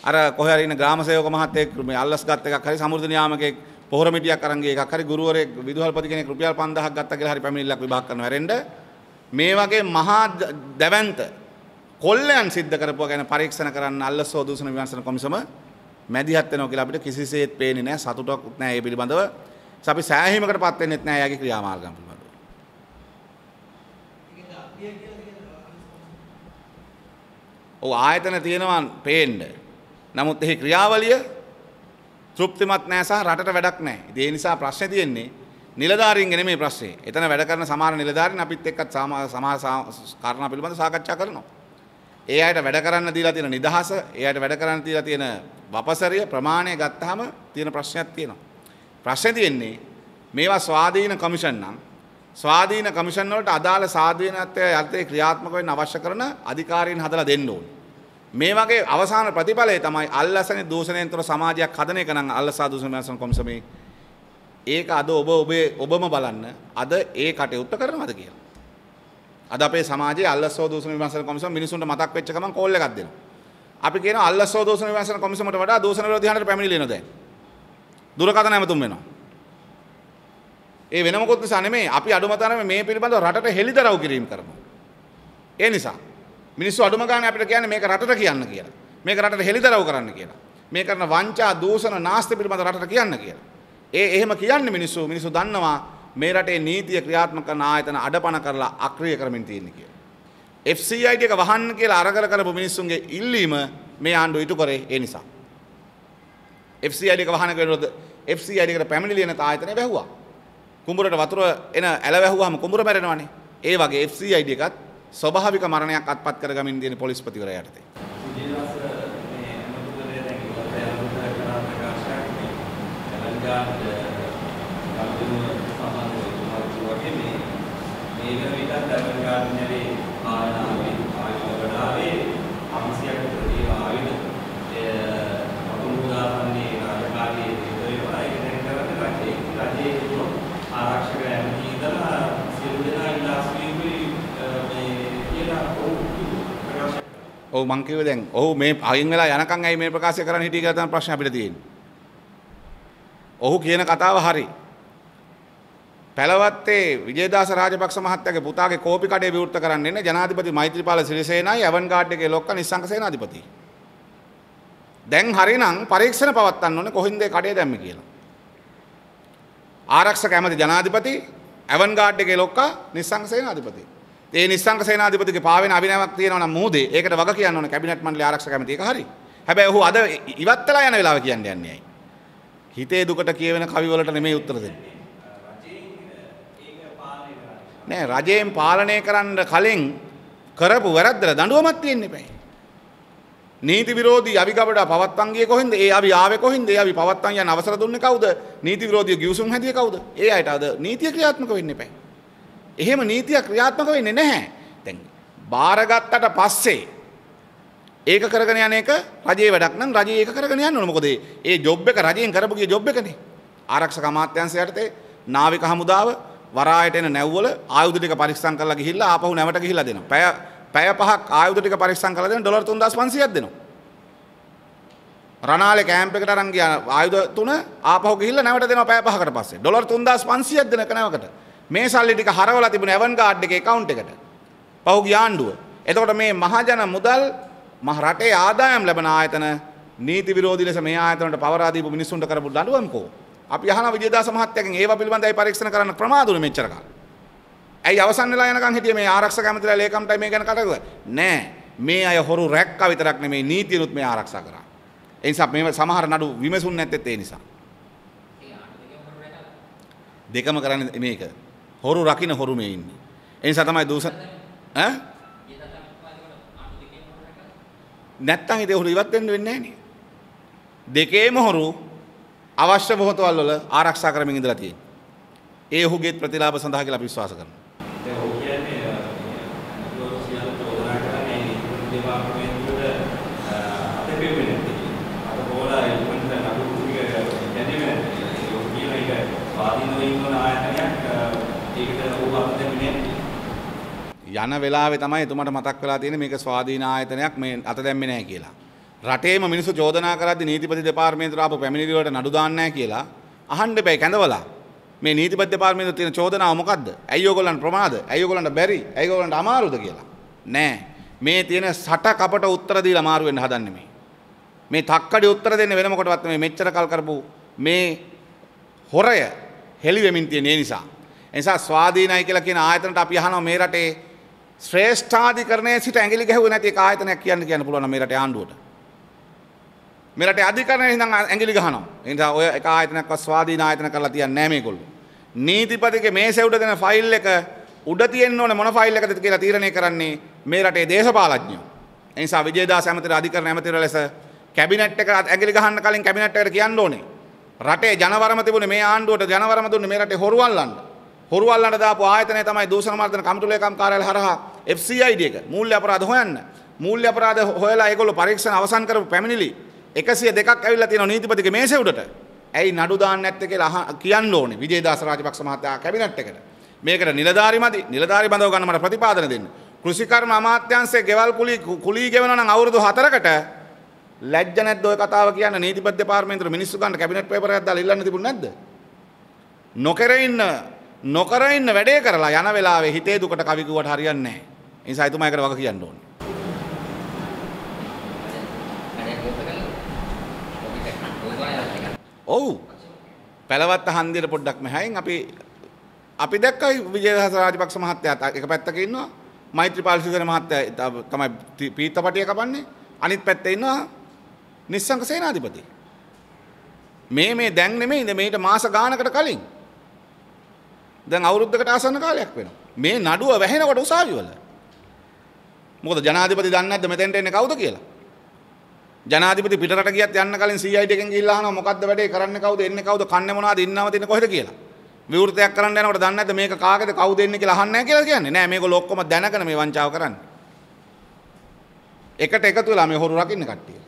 අර කොහේ හරි ඉන්න ග්‍රාම සේවක මහත්තයෙක් මේ අල්ලස් ගත් එකක් හරි සමෘද්ධි නියාමකයෙක් පොහොර මිටියක් අරන් ගිය එකක් හරි ගුරුවරයෙක් විදුහල්පති කෙනෙක් රුපියල් 5000ක් ගත්තා කියලා හරි පැමිණිල්ලක් විභාග කරනවා හැරෙන්න මේ වගේ මහා දැවැන්ත කොල්ලයන් සිද්ධ කරපුවා ගැන පරීක්ෂණ කරන්න අල්ලස්සෝ දූෂණ විමර්ශන කොමිසම මැදිහත් වෙනවා කියලා අපිට කිසිසේත් පේන්නේ නැහැ සතුටක් නැහැ මේ පිළිබඳව. අපි සෑහීමකටපත් වෙන්නෙත් නැහැ යාගේ ක්‍රියාමාර්ගයන් පිළිබඳව. ඔව් ආයතන තියෙනවා පේන්න. නමුත් එහි ක්‍රියාවලිය තෘප්තිමත් නැහැ සහ රටට වැඩක් නැහැ. ඒ නිසා ප්‍රශ්නේ තියෙන්නේ නිලධාරීන්ගේ නෙමෙයි ප්‍රශ්නේ. එතන වැඩ කරන සමහර නිලධාරීන් අපිත් එක්කත් සමහර කාරණා පිළිබඳව සාකච්ඡා කරනවා. ඒ අයට වැඩ කරන්න දීලා තියෙන නිදහස, ඒ අයට වැඩ කරන්න දීලා තියෙන වපසරිය ප්‍රමාණය ගත්තාම තියෙන ප්‍රශ්නයක් තියෙනවා. ප්‍රශ්නේ තියෙන්නේ මේවා ස්වාධීන කමිෂන් නම් ස්වාධීන කමිෂන් වලට අදාළ ස්වාධීනත්වය යටතේ ක්‍රියාත්මක වෙන්න අවශ්‍ය කරන අධිකාරීන් හදලා දෙන්න ඕනේ. මේ වගේ අවසාන ප්‍රතිඵලය තමයි අල්ලසනේ දූෂණයෙන් තොර සමාජයක් හදන එක නම් අල්ලසා දූෂණ විමර්ශන කොමිසමේ ඒක අද ඔබම බලන්න අද ඒ කටයුත්ත කරනවද කියලා. අද අපේ සමාජයේ අල්ලස්සෝ දූෂණ විමර්ශන කොමිසම මිනිසුන්ට මතක් වෙච්ච ගමන් කෝල් එකක් දෙනවා. අපි කියනවා අල්ලස්සෝ දූෂණ විමර්ශන කොමිසමට වඩා දූෂණ විරෝධී හඬට පැමිණිලි එනවා දැන්. දුරකථන ඇමතුම් වෙනවා. ඒ වෙන මොකොත් නිසා නෙමෙයි අපි අඩුම තරමේ මේ පිළිබඳව රටට හෙළිදරව් කිරීම කරනවා. ඒ නිසා මිනිස්සු අඩුම ගානේ අපිට කියන්නේ මේක රටට කියන්න කියලා. මේක රටට හෙළිදරව් කරන්න කියලා. මේ කරන වංචා දූෂණ නාස්ති පිළිබඳව රටට කියන්න කියලා. එහෙම කියන්නේ මිනිස්සු දන්නවා මේ රටේ නීතිය ක්‍රියාත්මක කරන ආයතන අඩපණ කරලා අක්‍රිය කරමින් තියෙන්නේ කියලා. FCID එක වහන්න කියලා අරගල කරපු මිනිස්සුන්ගේ ඉල්ලීම මේ ආණ්ඩුව ඉටු කරේ ඒ නිසා. FCID එක වහන කෙනෙකුට FCID එකට පැමිණිලි එන ආයතනය වැහුවා. කුඹුරට වතුර එන ඇල වැහුවාම කුඹුර මැරෙනවනේ. ඒ වගේ FCID එකත් ස්වභාවික මරණයක් අත්පත් කරගමින් තියෙන පොලිස්පතිවරයා යටතේ. ඔව් මං කිව්වේ දැන් ඔව් මේ අයින් වෙලා යනකම් ඇයි මේ ප්‍රකාශය කරන්න හිටියේ කියලා තමයි ප්‍රශ්න අපිට තියෙන්නේ. ඔහු කියන කතාව හරි. පැලවත්තේ විජේදාස රාජපක්ෂ මහත්තයාගේ පුතාගේ කෝපි කඩේ විවෘත කරන්න ඉන්නේ ජනාධිපති මෛත්‍රීපාල සිරිසේනයි ඇවන්ගාඩ් එකේ ලොක්ක නිස්සංක සේනාධිපති. දැන් හරිනම් පරීක්ෂණ පවත්වන්න ඕනේ කොහින්ද ඒ කඩේ දැම්මේ කියලා. ආරක්ෂක ඇමති ජනාධිපති ඇවන්ගාඩ් එකේ ලොක්ක නිස්සංක සේනාධිපති. ඒ නිස්සංක සේනාධිපතිගේ පාවෙන අභිනයක් තියෙනවා නම් මූදේ ඒකට වග කියන්න ඕනේ කැබිනට් මණ්ඩලයේ ආරක්ෂක ඇමති එක හරි. හැබැයි ඔහු අද ඉවත් වෙලා යන වෙලාව කියන්නේ යන්නේ ඇයි? හිතේ දුකට කියවෙන කවි වලට නෙමෙයි උත්තර දෙන්නේ. නෑ රජයෙන් පාලනය කරන්න කලින් කරපු වැරද්දට දඬුවමක් තියෙන්න එපා. නීති විරෝධී අවිගබඩ පවත්වන් ගියේ කොහෙන්ද? ඒ අවි ආවේ කොහෙන්ද? ඒ අවි පවත්වන් යන අවසර දුන්නේ කවුද? නීති විරෝධී ගිවිසුම් හැදියේ කවුද? ඒ අයට අද නීතිය ක්‍රියාත්මක වෙන්න එපා. එහෙම නීතිය ක්‍රියාත්මක වෙන්නේ නැහැ. දැන් බාරගත්තට පස්සේ ඒක කරගෙන යන එක රජයේ වැඩක් නම් රජයේ ඒක කරගෙන යන්න ඕන. මොකද ඒ ජොබ් එක රජයෙන් කරපු ගිය ජොබ් එකනේ. ආරක්ෂක අමාත්‍යාංශය යටතේ නාවික හමුදාව වරායට එන නැව්වල ආයුධ ටික පරීක්ෂා කරලා ගිහිල්ලා ආපහු නැවට ගිහිල්ලා දෙනවා. පැය 5ක් ආයුධ ටික පරීක්ෂා කරලා දෙන ඩොලර් 3500ක් දෙනවා. රණාලේ කැම්ප් එකට අරන් ගියා ආයුධ 3 ආපහු ගිහිල්ලා නැවට දෙනවා පැය 5කට පස්සේ. ඩොලර් 3500ක් දෙන නැවකට. මේ සල්ලි ටික හරවලා තිබුණේ ඇවන්ගාඩ් එකේ account එකට. පහුගිය ආණ්ඩුව. එතකොට මේ මහජන මුදල් මහ රටේ ආදායම් ලැබෙන ආයතන නීති විරෝධී ලෙස මේ ආයතනවලට පවරා දීපු මිනිස්සුන්ට කරපු දඬුවම්කෝ. අපි අහන විජේදාස මහත්තයාගෙන් ඒවා පිළිබඳව පරීක්ෂණ කරන්න ප්‍රමාදුනේ මෙච්චර කාලෙ. ඇයි අවසන් වෙලා යනකම් හිටියේ මේ ආරක්ෂක ඇමතිලා ලේකම්ටයි මේ ගැන කතා කරුවා? නෑ. මේ අය හොරු රැක්කා විතරක් නෙමෙයි නීතියනුත් මේ ආරක්ෂා කරා. ඒ නිසා මේ සමහර නඩු විමසුන් නැත්තේත් ඒ නිසා. දෙකම කරන්නේ මේක. හොරු රකින්න හොරු මේ ඉන්නේ. ඒ නිසා තමයි දූෂණ ඈ නැත්තම් ඉතින් හොරු ඉවත් වෙන්න වෙන්නේ නැහැ නේ. දෙකේම හොරු අවශ්‍ය මොහොතවල වල ආරක්ෂා කරමින් ඉඳලා තියෙන්නේ. ඒ ඔහුගේ ප්‍රතිලාභ සඳහා කියලා අපි විශ්වාස කරනවා. දැන් ඔහු කියන්නේ සියලු චෝදනා කරන්නේ දෙපාර්තමේන්තුවේ අපේ පෙන්නේ. අර බෝලා ඉක්මනට නඩු කුටිය දැනෙන්නේ නැහැ. ඔහු කියන එක ස්වාධීනව ඉන්න ආයතනයක් ඒකට ඔහු අත්දැකීම් යන වෙලාවේ තමයි එතුමාට මතක් වෙලා තියෙන්නේ මේක ස්වාධීන ආයතනයක් මේ අත දැම්මේ නැහැ කියලා. රටේම මිනිස්සු චෝදනා කරද්දී නීතිපති දෙපාර්තමේන්තුවට ආපු පැමිණිලි වලට නඩු දාන්නේ නැහැ කියලා අහන්න බෑ කැඳවලා. මේ නීතිපති දෙපාර්තමේන්තුවේ තියෙන චෝදනාව මොකද්ද? ඇයි ඔයගොල්ලන්ට ප්‍රමාද? ඇයි ඔයගොල්ලන්ට බැරි? ඇයි ඔයගොල්ලන්ට අමාරුද කියලා. නෑ. මේ තියෙන සට කපට උත්තර දීලා අමාරු වෙන්න හදන්නේ මේ. මේ තක්කඩි උත්තර දෙන්නේ වෙන මොකටවත් මේ මෙච්චර කල් කරපු මේ හොරය හෙළි වෙමින් තියෙන නිසා. ඒ නිසා ස්වාධීනයි කියලා කියන ආයතනට අපි අහනවා මේ රටේ ශ්‍රේෂ්ඨාධිකරණයේ සිට ඇඟිලි ගැහුවේ නැති එක ආයතනයක් කියන්න පුළුවන් මේ රටේ ආණ්ඩුවට. මේ රටේ අධිකරණයේ ඉඳන් ඇඟිලි ගහනවා. ඒ නිසා ඔය එක ආයතනයක්වත් ස්වාධීන ආයතන කරලා තියන්නේ නැහැ මේගොල්ලෝ. නීතිපතිගේ මේසෙ උඩ දෙන ෆයිල් එක උඩ තියෙන්න ඕනේ මොන ෆයිල් එකද කියලා තීරණය කරන්නේ මේ රටේ දේශපාලඥයෝ. ඒ නිසා විජේදාස ඇමතිවරයා අධිකරණ ඇමතිවරයා ලෙස කැබිනට් එක ඇඟිලි ගහන්න කලින් කැබිනට් එකට කියන්න ඕනේ. රටේ ජනවරම තිබුණේ මේ ආණ්ඩුවට ජනවරම දුන්නේ මේ රටේ හොරුවල්ලන්න. හොරුවල්ලන්න දාපු ආයතනය තමයි දූෂණ මර්දන කමිටු ලේකම් කාර්යාලය හරහා FCID එක මූල්‍ය අපරාධ හොයන්න. මූල්‍ය අපරාධ හොයලා ඒගොල්ලෝ පරීක්ෂණ අවසන් කරපු පැමිණිලි 102ක් ඇවිල්ලා තියෙනවා නීතිපතිගේ මේසෙ උඩට. ඇයි නඩු දාන්න නැත්තේ කියලා කියන්න ඕනේ විජේදාස රාජපක්ෂ මහත්තයා කැබිනට් එකට. මේකට නිලධාරි මදි. නිලධාරි බඳව ගන්න මට ප්‍රතිපාදන දෙන්න. කෘෂිකර්ම අමාත්‍යාංශයේ ගෙවල් කුලී ගෙවනවා නම් අවුරුදු 4කට ලැජ්ජ නැද්ද ඔය කතාව කියන්න නීතිපති දෙපාර්තමේන්තුවේ මිනිස්සු ගන්න කැබිනට් පේපර් එකක් දාලා ඉල්ලන්න තිබුණ නැද්ද? නොකර ඉන්න වැඩේ කරලා යන වෙලාවේ හිතේ දුකට කවි කිව්වට හරියන්නේ නැහැ. ඒ නිසා එතුමා ඒකට වග කියන්න ඕනේ. ඔව්. පැලවත්ත හන්දියට පොඩ්ඩක් මෙහායින් අපි දැක්කයි විජේදාස රාජපක්ෂ මහත්තයා එක පැත්තක ඉන්නවා. මෛත්‍රීපාල සිරිසේන මහත්තයා තමයි පීත්තපටිය කපන්නේ. අනිත් පැත්තේ ඉන්නවා නිස්සංක සේනාධිපති. මේ දැන් නෙමෙයිද මේට මාස ගානකට කලින්. දැන් අවුරුද්දකට ආසන්න කාලයක් වෙනවා. මේ නඩුව වැහෙනකොට උසාවිවල. මොකද ජනාධිපති දන්නේ නැද්ද මෙතෙන්ට එන්නේ කවුද කියලා? ජනාධිපති පිටරට ගියත් යන්න කලින් CID එකෙන් ගිහිල්ලා අහනවා මොකද්ද වැඩේ කරන්නේ කවුද එන්නේ කවුද කන්නේ මොනවද ඉන්නවද ඉන්නේ කොහෙද කියලා. විවෘතයක් කරන්න යනකොට දන්නේ නැද්ද මේක කාගේද කවුද එන්නේ කියලා අහන්නේ නැහැ කියලා කියන්නේ. නෑ මේගොල්ලෝ ඔක්කොම දැනගෙන මේ වංචාව කරන්නේ. එකට එකතු වෙලා මේ හොරු රකින්න කට්ටිය.